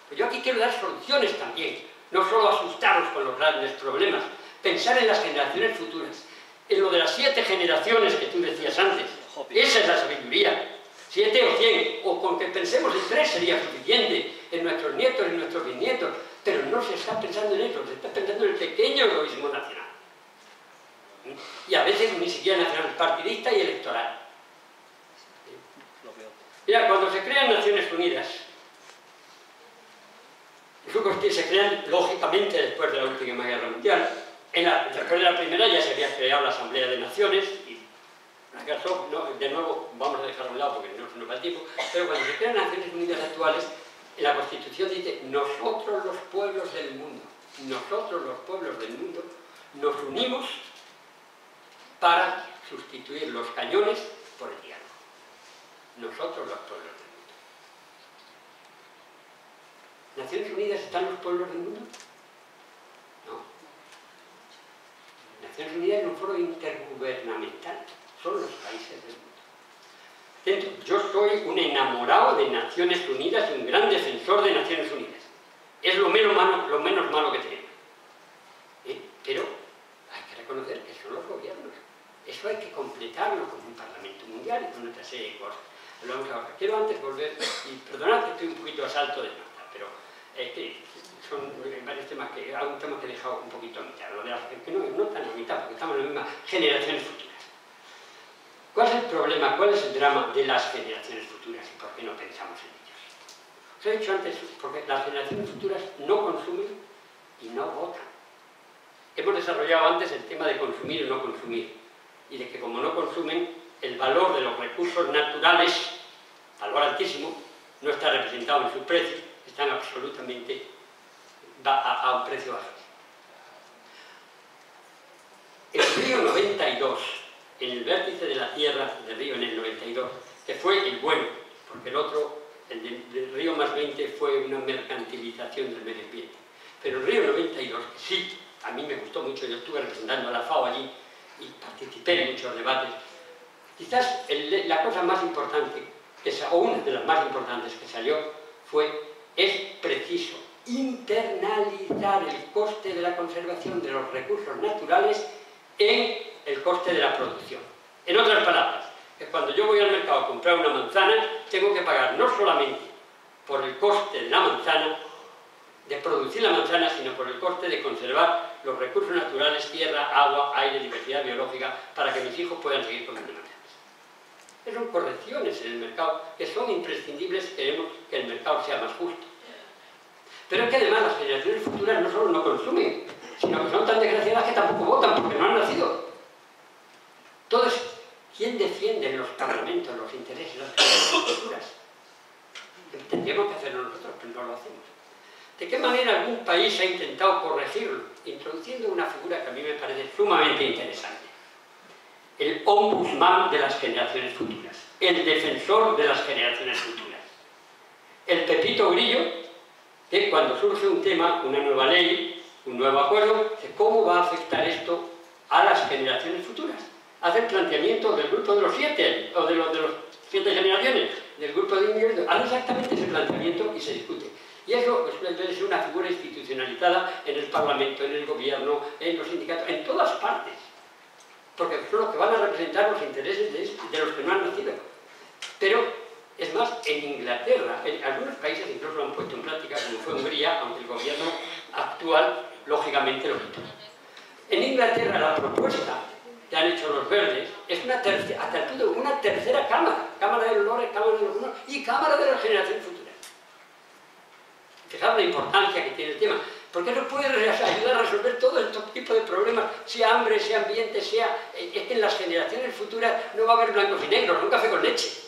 Pues yo aquí quiero dar soluciones también. no solo asustarnos con los grandes problemas, pensar en las generaciones futuras, en lo de las 7 generaciones que tú decías antes. Esa es la sabiduría. 7 o 100, o con que pensemos en 3 sería suficiente, en nuestros nietos, en nuestros bisnietos, pero no se está pensando en eso, se está pensando en el pequeño egoísmo nacional. Y a veces ni siquiera nacional, partidista y electoral. Mira, cuando se crean Naciones Unidas, se crean lógicamente después de la última guerra mundial. Después de la primera ya se había creado la Asamblea de Naciones y de nuevo vamos a dejarlo a un lado porque no se nos va el tiempo, pero cuando se crean Naciones Unidas actuales, en la Constitución dice: nosotros los pueblos del mundo, nosotros los pueblos del mundo nos unimos para sustituir los cañones por el diálogo. Nosotros los pueblos del mundo. ¿Naciones Unidas están los pueblos del mundo? No. Naciones Unidas es un foro intergubernamental, son los países del mundo. Yo soy un enamorado de Naciones Unidas y un gran defensor de Naciones Unidas. Es lo menos malo que tenemos. Pero hay que reconocer que son los gobiernos. Eso hay que completarlo con un Parlamento Mundial y con otra serie de cosas. Lo vamos ahora. Quiero antes volver, y perdonad que estoy un poquito a salto de nota, pero que son varios temas que, algún tema que he dejado un poquito a mitad, lo de las, que no tan a mitad, porque estamos en la misma generaciones futuras. ¿Cuál es el problema, cuál es el drama de las generaciones futuras y por qué no pensamos en ellos? Os he dicho antes, porque las generaciones futuras no consumen y no votan. Hemos desarrollado antes el tema de consumir y no consumir, y de que como no consumen, el valor de los recursos naturales, valor altísimo, no está representado en sus precios, están absolutamente a un precio bajo. El Río 92, en el vértice de la Tierra del río en el 92, que fue el bueno, porque el otro, el del Río más 20, fue una mercantilización del medio ambiente. Pero el Río 92, que sí, a mí me gustó mucho, yo estuve representando a la FAO allí y participé en muchos debates. Quizás la cosa más importante, o una de las más importantes que salió, es preciso internalizar el coste de la conservación de los recursos naturales en el coste de la producción. En otras palabras, que cuando yo voy al mercado a comprar una manzana, tengo que pagar no solamente por el coste de la manzana, de producir la manzana, sino por el coste de conservar los recursos naturales, tierra, agua, aire, diversidad biológica, para que mis hijos puedan seguir comiendo manzanas. Son correcciones en el mercado que son imprescindibles si queremos que el mercado sea más justo. Pero es que además las generaciones futuras no solo no consumen, sino que son tan desgraciadas que tampoco votan porque no han nacido. Entonces, ¿quién defiende en los parlamentos los intereses de las generaciones futuras? Tendríamos que hacerlo nosotros, pero no lo hacemos. ¿De qué manera algún país ha intentado corregirlo? Introduciendo una figura que a mí me parece sumamente interesante. El ombudsman de las generaciones futuras, el defensor de las generaciones futuras. El Pepito Grillo, que cuando surge un tema, una nueva ley, un nuevo acuerdo, dice cómo va a afectar esto a las generaciones futuras. Hace el planteamiento del grupo de los 7, o de los 7 generaciones, del grupo de individuos, hace exactamente ese planteamiento y se discute. Y eso debe ser una figura institucionalizada en el Parlamento, en el gobierno, en los sindicatos, en todas partes. Porque son los que van a representar los intereses de los que no han nacido. Pero, es más, en Inglaterra, en algunos países incluso lo han puesto en práctica, como fue Hungría, aunque el gobierno actual, lógicamente, lo quitó. En Inglaterra, la propuesta que han hecho los verdes es una tercera cámara, Cámara de los Lores, Cámara de los Comunes y Cámara de las Generaciones Futuras. Fijaos la importancia que tiene el tema, porque eso puede ayudar a resolver todo este tipo de problemas, sea hambre, sea ambiente, es que en las generaciones futuras no va a haber blancos y negros, un café con leche.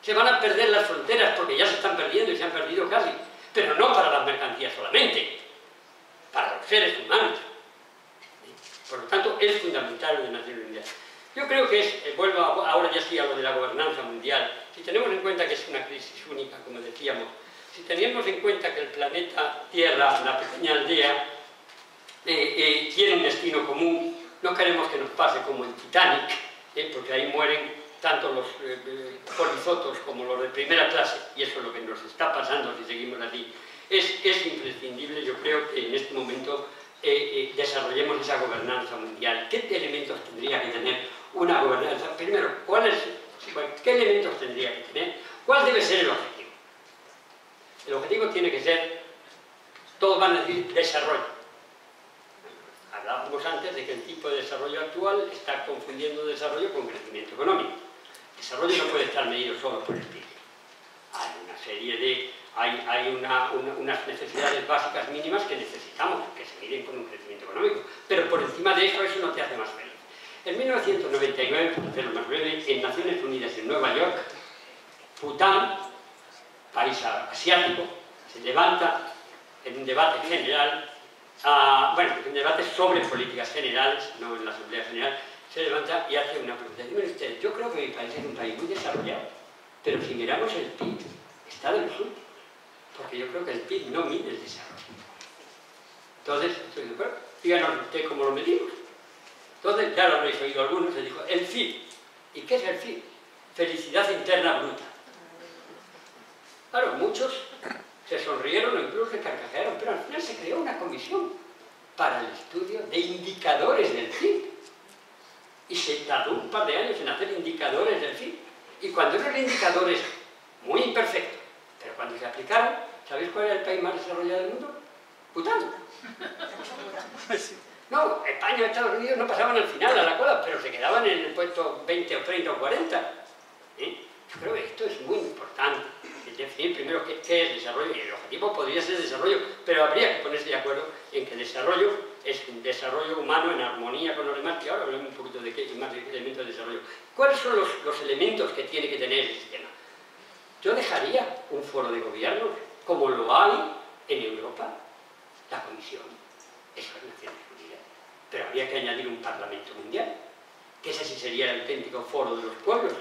Se van a perder las fronteras porque ya se están perdiendo y se han perdido casi, pero no para las mercancías solamente, para los seres humanos. Por lo tanto, es fundamental lo de Naciones Unidas. Yo creo que vuelvo ahora ya sí a lo de la gobernanza mundial, si tenemos en cuenta que es una crisis única, como decíamos, si tenemos en cuenta que el planeta Tierra, la pequeña aldea, tiene un destino común, no queremos que nos pase como en Titanic, porque ahí mueren tanto los polizotos como los de primera clase, y eso es lo que nos está pasando si seguimos así. es imprescindible, yo creo, que en este momento desarrollemos esa gobernanza mundial. ¿Qué elementos tendría que tener una gobernanza? Primero, ¿qué elementos tendría que tener? ¿Cuál debe ser el objetivo? El objetivo tiene que ser, todos van a decir, desarrollo. Hablábamos antes de que el tipo de desarrollo actual está confundiendo desarrollo con crecimiento económico. El desarrollo no puede estar medido solo por el PIB. Hay una serie de... Hay unas necesidades básicas mínimas que necesitamos, que se miden con un crecimiento económico. Pero por encima de eso no te hace más feliz. En 1999, para hacerlo más breve, en Naciones Unidas en Nueva York, Bután, país asiático, se levanta en un debate general, un debate sobre políticas generales, no en la Asamblea General, se levanta y hace una pregunta. Dime ustedes, yo creo que mi país es un país muy desarrollado, pero si miramos el PIB, está de los últimos, porque yo creo que el PIB no mide el desarrollo. Entonces, estoy de acuerdo, díganos usted cómo lo medimos. Entonces, ya lo habréis oído algunos, se dijo, el FIB. ¿Y qué es el FIB? Felicidad interna bruta. Claro, muchos se sonrieron o incluso se carcajearon, pero al final se creó una comisión para el estudio de indicadores del FIB. Y se tardó un par de años en hacer indicadores del FIB. Y cuando eran indicadores muy imperfectos, pero cuando se aplicaron, ¿sabéis cuál era el país más desarrollado del mundo? Bután. No, España y Estados Unidos no pasaban al final a la cola, pero se quedaban en el puesto 20 o 30 o 40. Yo creo que esto es muy importante. Es definir primero qué es desarrollo, y el objetivo podría ser desarrollo, pero habría que ponerse de acuerdo en que desarrollo es un desarrollo humano en armonía con los demás, que ahora hablamos un poquito de qué más elementos de desarrollo. ¿Cuáles son los elementos que tiene que tener el sistema? Yo dejaría un foro de gobierno, como lo hay en Europa, la Comisión, eso es Naciones Unidas, pero habría que añadir un Parlamento Mundial, que ese sí sería el auténtico foro de los pueblos,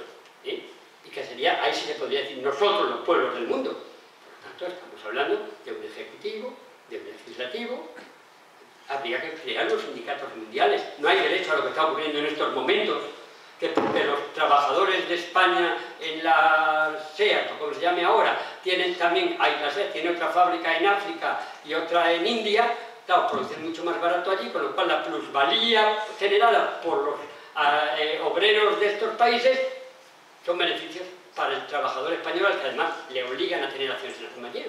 y que sería, ahí sí se podría decir, nosotros los pueblos del mundo. Por lo tanto, estamos hablando de un ejecutivo, de un legislativo. Habría que crear los sindicatos mundiales. No hay derecho a lo que está ocurriendo en estos momentos, que porque los trabajadores de España en la SEAT, o como se llame ahora, tienen también, la SEAT tiene otra fábrica en África y otra en India, claro, producen mucho más barato allí, con lo cual la plusvalía generada por los obreros de estos países son beneficios para el trabajador español, al que además le obligan a tener acciones en la compañía.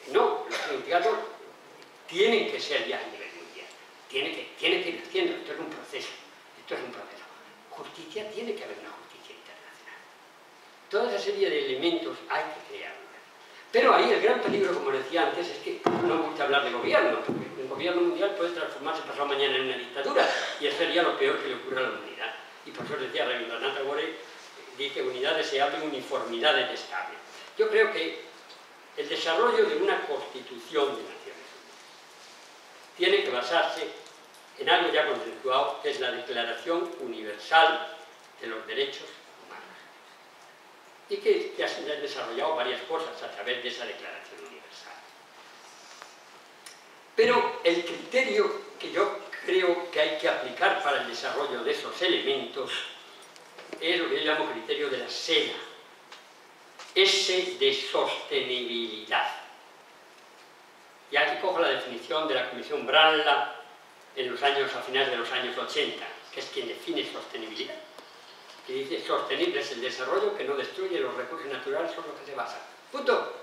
No, los sindicatos tienen que ser ya a nivel mundial, tiene que ir haciendo, esto es un proceso. Justicia, tiene que haber una justicia internacional. Toda esa serie de elementos hay que crearlos. Pero ahí el gran peligro, como decía antes, es que no me gusta hablar de gobierno, porque un gobierno mundial puede transformarse pasado mañana en una dictadura, y eso sería lo peor que le ocurra a la humanidad. Y por eso decía Rabindranath Tagore, dice unidad deseable, uniformidad detestable. Yo creo que el desarrollo de una constitución de Naciones Unidas tiene que basarse en algo ya consensuado, que es la Declaración Universal de los Derechos Humanos. Y que ya se han desarrollado varias cosas a través de esa Declaración Universal. Pero el criterio que yo creo que hay que aplicar para el desarrollo de esos elementos es lo que yo llamo criterio de la SEDA, S de sostenibilidad. Y aquí cojo la definición de la Comisión Brundtland a finales de los años 80, que es quien define sostenibilidad, que dice: sostenible es el desarrollo que no destruye los recursos naturales sobre los que se basa. Punto.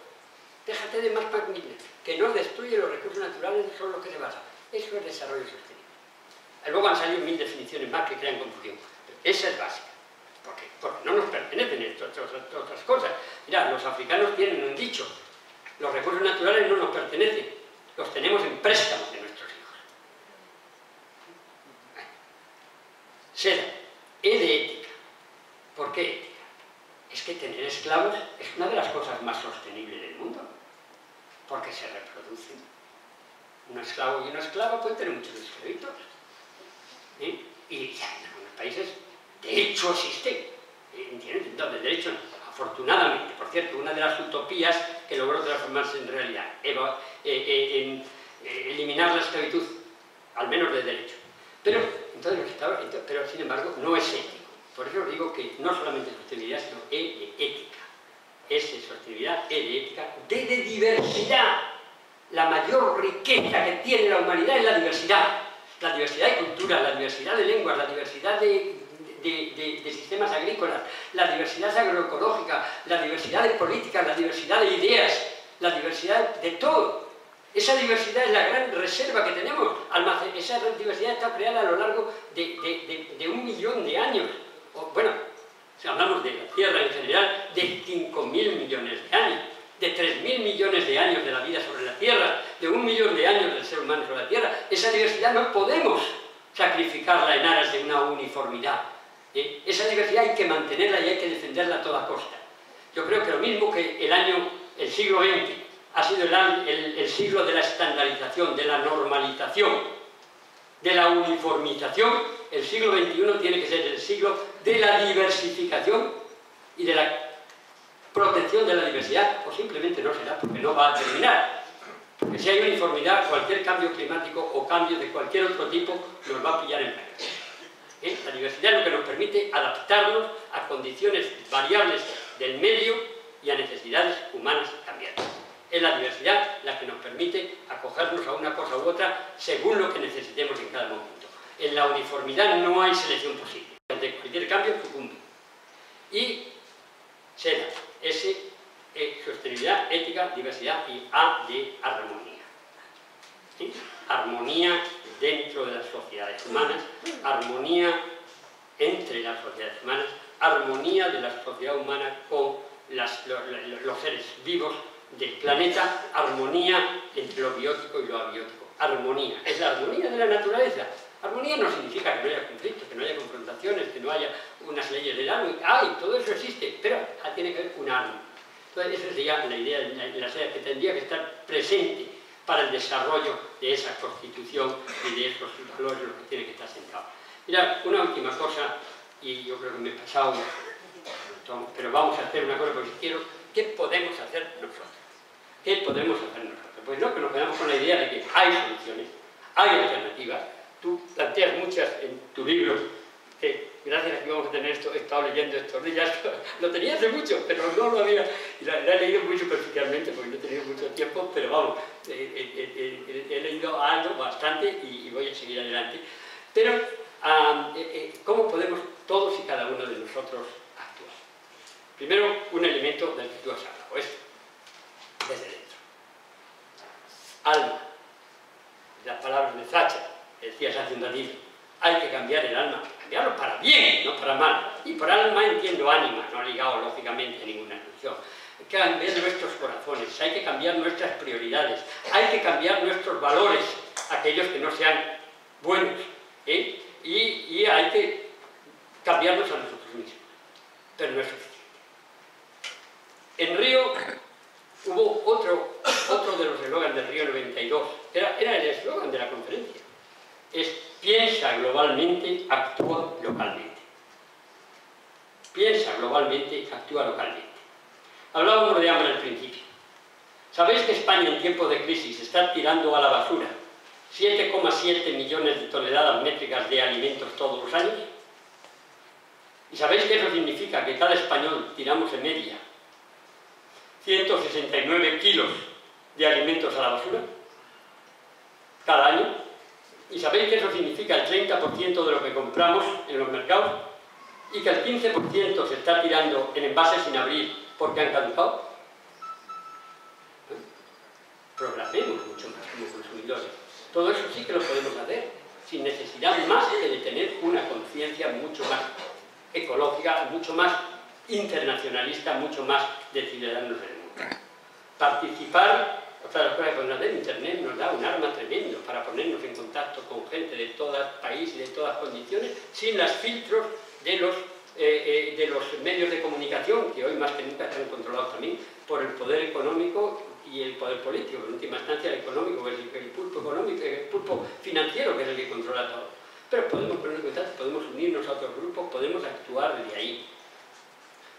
Déjate de más magníficos. Que no destruye los recursos naturales sobre los que se basa. Eso es desarrollo sostenible. Luego han salido 1000 definiciones más que crean confusión. Pero esa es básica. Porque no nos pertenecen estas otras cosas. Mirad, los africanos tienen un dicho: los recursos naturales no nos pertenecen, los tenemos en préstamo de nuestros hijos. SEDA, E de ética. ¿Por qué ética? Es que tener esclavos es una de las cosas más sostenibles del mundo, porque se reproducen. Un esclavo y una esclava pueden tener muchos esclavitos. Y ya en algunos países, de hecho, existe. ¿Entiendes? Entonces, de hecho, no. Afortunadamente, por cierto, una de las utopías que logró transformarse en realidad, eliminar la esclavitud, al menos de derecho. Pero sin embargo, no es ético. Por eso os digo que no solamente sostenibilidad, sino ética. Es sostenibilidad E de ética, D de diversidad. La mayor riqueza que tiene la humanidad es la diversidad. La diversidad de culturas, la diversidad de lenguas, la diversidad de sistemas agrícolas, la diversidad agroecológica, la diversidad de políticas, la diversidad de ideas, la diversidad de todo. Esa diversidad es la gran reserva que tenemos. Esa diversidad está creada a lo largo de 1 millón de años. Bueno, si hablamos de la Tierra en general, de 5.000 millones de años, de 3.000 millones de años de la vida sobre la Tierra, de 1 millón de años del ser humano sobre la Tierra. Esa diversidad no podemos sacrificarla en aras de una uniformidad. Esa diversidad hay que mantenerla y hay que defenderla a toda costa. Yo creo que lo mismo que el siglo XX ha sido el siglo de la estandarización, de la normalización, de la uniformización, el siglo XXI tiene que ser el siglo de la diversificación y de la protección de la diversidad, o simplemente no será, porque no va a terminar. Porque si hay uniformidad, cualquier cambio climático o cambio de cualquier otro tipo nos va a pillar en pleno. La diversidad es lo que nos permite adaptarnos a condiciones variables del medio y a necesidades humanas cambiantes. Es la diversidad la que nos permite acogernos a una cosa u otra según lo que necesitemos en cada momento. En la uniformidad no hay selección posible. Ante cualquier cambio sucumbe. Y SEDA, S, sostenibilidad, ética, diversidad, y A de armonía. ¿Sí? Armonía dentro de las sociedades humanas, armonía entre las sociedades humanas, armonía de la sociedad humana con los seres vivos del planeta, armonía entre lo biótico y lo abiótico. Armonía, es la armonía de la naturaleza. Armonía no significa que no haya conflictos, que no haya confrontaciones, que no haya unas leyes del arma. Todo eso existe, pero tiene que haber un arma. Entonces esa sería la idea que tendría que estar presente para el desarrollo de esa constitución y de esos valores en los que tiene que estar sentado. Mirad, una última cosa, y yo creo que me he pasado, pero vamos a hacer una cosa porque quiero. ¿Qué podemos hacer nosotros? ¿Qué podemos hacer nosotros? Pues no, que nos quedamos con la idea de que hay soluciones, hay alternativas. Tú planteas muchas en tu libro, que gracias a que vamos a tener esto, he estado leyendo estos días, lo tenía hace mucho, pero no lo había, y la he leído muy superficialmente porque no he tenido mucho tiempo, pero vamos, he leído algo bastante y voy a seguir adelante. Pero, ¿cómo podemos todos y cada uno de nosotros actuar? Primero, un elemento del que tú has hablado, es desde dentro. Alma. Las palabras de Thatcher, que decías hace un ratito, hay que cambiar el alma, cambiarlo para bien, no para mal. Y por alma entiendo ánima, no ligado lógicamente a ninguna religión. Hay que cambiar nuestros corazones, hay que cambiar nuestras prioridades, hay que cambiar nuestros valores, aquellos que no sean buenos, y hay que cambiarnos a nosotros mismos. Pero no es suficiente. En Río hubo otro de los eslogans del Río 92, era el eslogan de la conferencia. Es piensa globalmente, actúa localmente. Piensa globalmente, actúa localmente. Hablábamos de hambre al principio. ¿Sabéis que España en tiempos de crisis está tirando a la basura 7,7 millones de toneladas métricas de alimentos todos los años? ¿Y sabéis que eso significa que cada español tiramos en media 169 kilos de alimentos a la basura cada año? ¿Y sabéis que eso significa el 30% de lo que compramos en los mercados? Y que el 15% se está tirando en envases sin abrir porque han caducado. Programemos mucho más como consumidores. Todo eso sí que lo podemos hacer, sin necesidad más que de tener una conciencia mucho más ecológica, mucho más internacionalista, mucho más de ciudadanos del mundo. Participar, otra de las cosas que podemos hacer, Internet nos da un arma tremendo para ponernos en contacto con gente de todo país y de todas condiciones, sin los filtros de los medios de comunicación, que hoy más que nunca están controlados también por el poder económico y el poder político, en última instancia el económico, el pulpo económico, el pulpo financiero, que es el que controla todo. Pero podemos ponernos en contacto, podemos unirnos a otros grupos, podemos actuar desde ahí.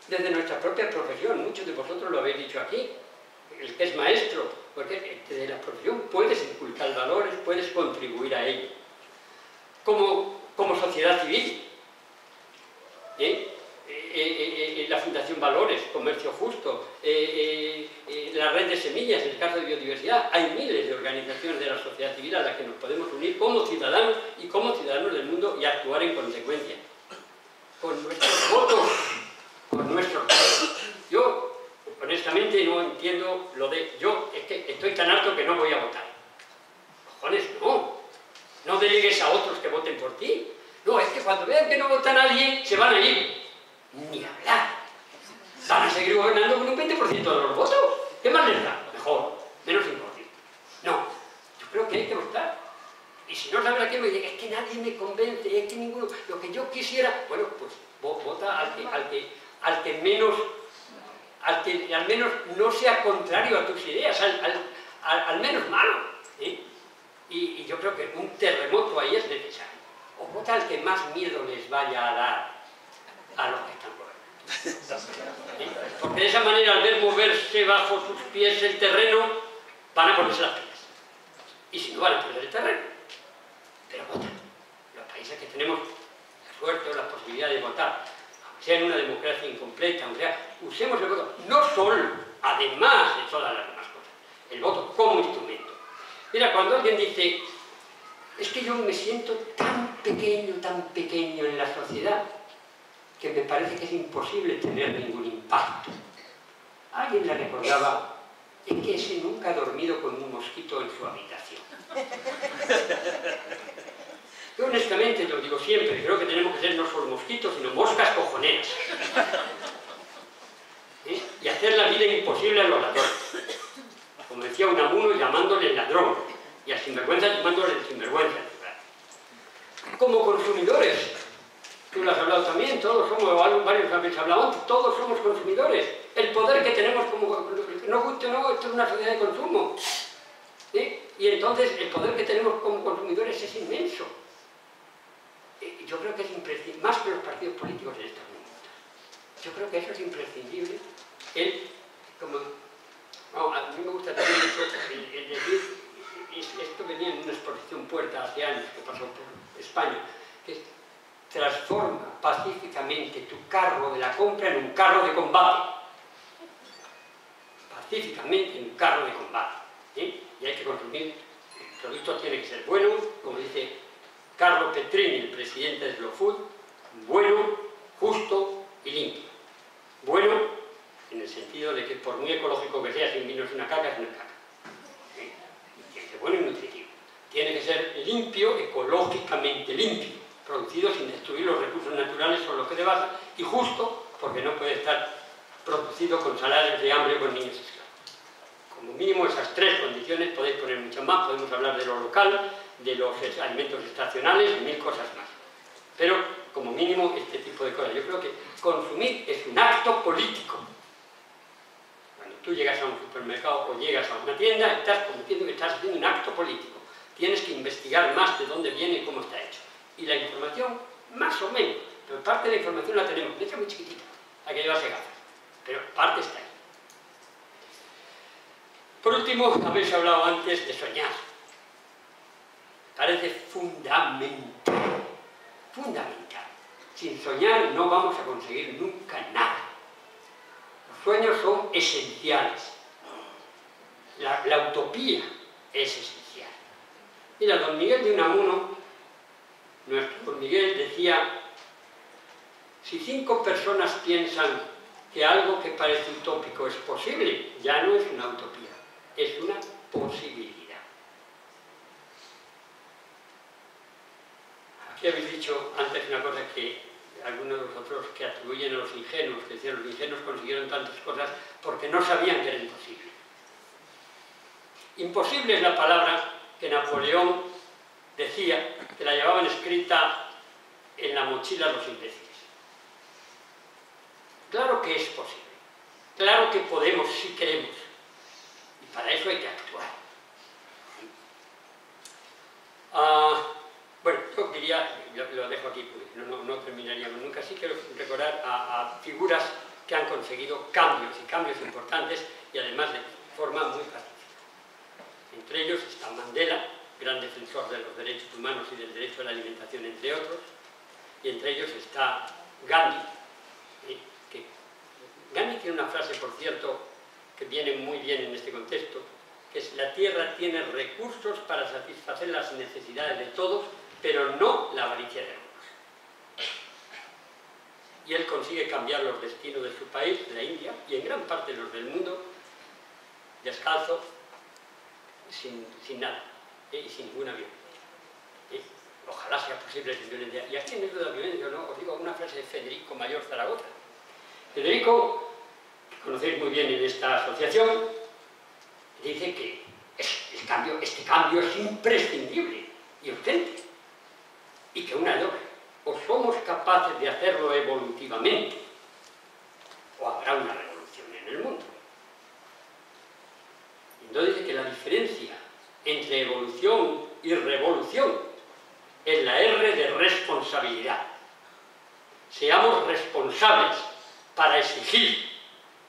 Desde nuestra propia profesión, muchos de vosotros lo habéis dicho aquí, el que es maestro, porque desde la profesión puedes inculcar valores, puedes contribuir a ello. Como sociedad civil, la Fundación Valores, Comercio Justo, de semillas, en el caso de biodiversidad, hay miles de organizaciones de la sociedad civil a las que nos podemos unir como ciudadanos y como ciudadanos del mundo y actuar en consecuencia. Con nuestros votos, con nuestros votos. Yo, honestamente, no entiendo lo de... Yo es que estoy tan harto que no voy a votar. Cojones, no. No delegues a otros que voten por ti. No, es que cuando vean que no vota nadie, se van a ir. Ni hablar. Van a seguir gobernando con un 20% de los votos. ¿Qué más les da? Mejor, menos imposible. No, yo creo que hay que votar. Y si no sabes a qué me dice, es que nadie me convence, es que ninguno... Lo que yo quisiera... Bueno, pues vota al que menos... al que al menos no sea contrario a tus ideas, al menos malo. ¿Eh? Y yo creo que un terremoto ahí es necesario. O vota al que más miedo les vaya a dar a los que están gobernando. ¿Eh? Porque de esa manera, al ver moverse bajo sus pies el terreno, van a ponerse las pilas. Y si no, van a perder el terreno. Pero votan. Los países que tenemos la suerte o la posibilidad de votar, aunque sea en una democracia incompleta, aunque sea, usemos el voto, no solo, además de todas las demás cosas, el voto como instrumento. Mira, cuando alguien dice, es que yo me siento tan pequeño en la sociedad, que me parece que es imposible tener ningún impacto. Alguien le recordaba, es que ese nunca ha dormido con un mosquito en su habitación. Yo honestamente, lo digo siempre, creo que tenemos que ser no solo mosquitos, sino moscas cojoneras. ¿Eh? Y hacer la vida imposible a los ladrones. Como decía Unamuno, llamándole ladrón, y al sinvergüenza llamándole sinvergüenza. Como consumidores, tú lo has hablado también, todos somos, varios habéis hablado antes, todos somos consumidores. El poder que tenemos como, no guste o no, esto es una sociedad de consumo. ¿Sí? Y entonces el poder que tenemos como consumidores es inmenso. Yo creo que es imprescindible, más que los partidos políticos en estos momentos. Yo creo que eso es imprescindible. A mí me gusta también eso, el decir, esto venía en una exposición Puerta hace años que pasó por España, que es, transforma pacíficamente tu carro de la compra en un carro de combate. Pacíficamente en un carro de combate. ¿Sí? Y hay que consumir, el producto tiene que ser bueno, como dice Carlo Petrini, el presidente de Slow Food, bueno, justo y limpio. Bueno, en el sentido de que por muy ecológico que sea, si un vino es una caca, es una caca. ¿Sí? Tiene que ser bueno y nutritivo. Tiene que ser limpio, ecológicamente limpio, producido sin destruir los recursos naturales sobre los que te basas, y justo porque no puede estar producido con salarios de hambre o con niños esclavos. Como mínimo esas tres condiciones, podéis poner muchas más, podemos hablar de lo local, de los alimentos estacionales, de mil cosas más. Pero, como mínimo, este tipo de cosas. Yo creo que consumir es un acto político. Cuando tú llegas a un supermercado o llegas a una tienda, estás convirtiendo que estás haciendo un acto político. Tienes que investigar más de dónde viene y cómo está hecho. Y la información, más o menos, pero parte de la información la tenemos, letra muy chiquitita, hay que llevarse gafas, pero parte está ahí. Por último, habéis hablado antes de soñar. Parece fundamental. Fundamental. Sin soñar no vamos a conseguir nunca nada. Los sueños son esenciales. La utopía es esencial. Mira, don Miguel de Unamuno, nuestro don Miguel, decía, si 5 personas piensan que algo que parece utópico es posible, ya no es una utopía, es una posibilidad. Aquí habéis dicho antes una cosa que algunos de vosotros que atribuyen a los ingenuos, que decían los ingenuos consiguieron tantas cosas porque no sabían que era imposible. Imposible es la palabra que Napoleón decía, que la llevaban escrita en la mochila los imbéciles. Claro que es posible, claro que podemos si queremos, y para eso hay que actuar. Bueno, yo quería, lo dejo aquí porque no terminaríamos nunca, sí quiero recordar a figuras que han conseguido cambios y cambios importantes y además de forma muy pacífica. Entre ellos está Mandela, gran defensor de los derechos humanos y del derecho a la alimentación, entre otros, y entre ellos está Gandhi. Gandhi tiene una frase, por cierto, que vienen muy bien en este contexto, que es: la tierra tiene recursos para satisfacer las necesidades de todos, pero no la avaricia de algunos. Y él consigue cambiar los destinos de su país, de la India, y en gran parte los del mundo, descalzo, sin nada, y sin ninguna violencia. Ojalá sea posible sin violencia. Y aquí en esto de la violencia, ¿no?, os digo una frase de Federico Mayor Zaragoza. Federico, que conocéis muy bien en esta asociación, dice que este cambio es imprescindible y urgente, y que una de dos: o somos capaces de hacerlo evolutivamente, o habrá una revolución en el mundo. Entonces dice que la diferencia entre evolución y revolución es la R de responsabilidad. Seamos responsables para exigir,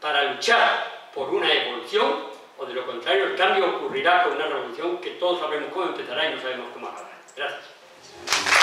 para luchar por una evolución, o de lo contrario el cambio ocurrirá con una revolución que todos sabemos cómo empezará y no sabemos cómo acabará. Gracias.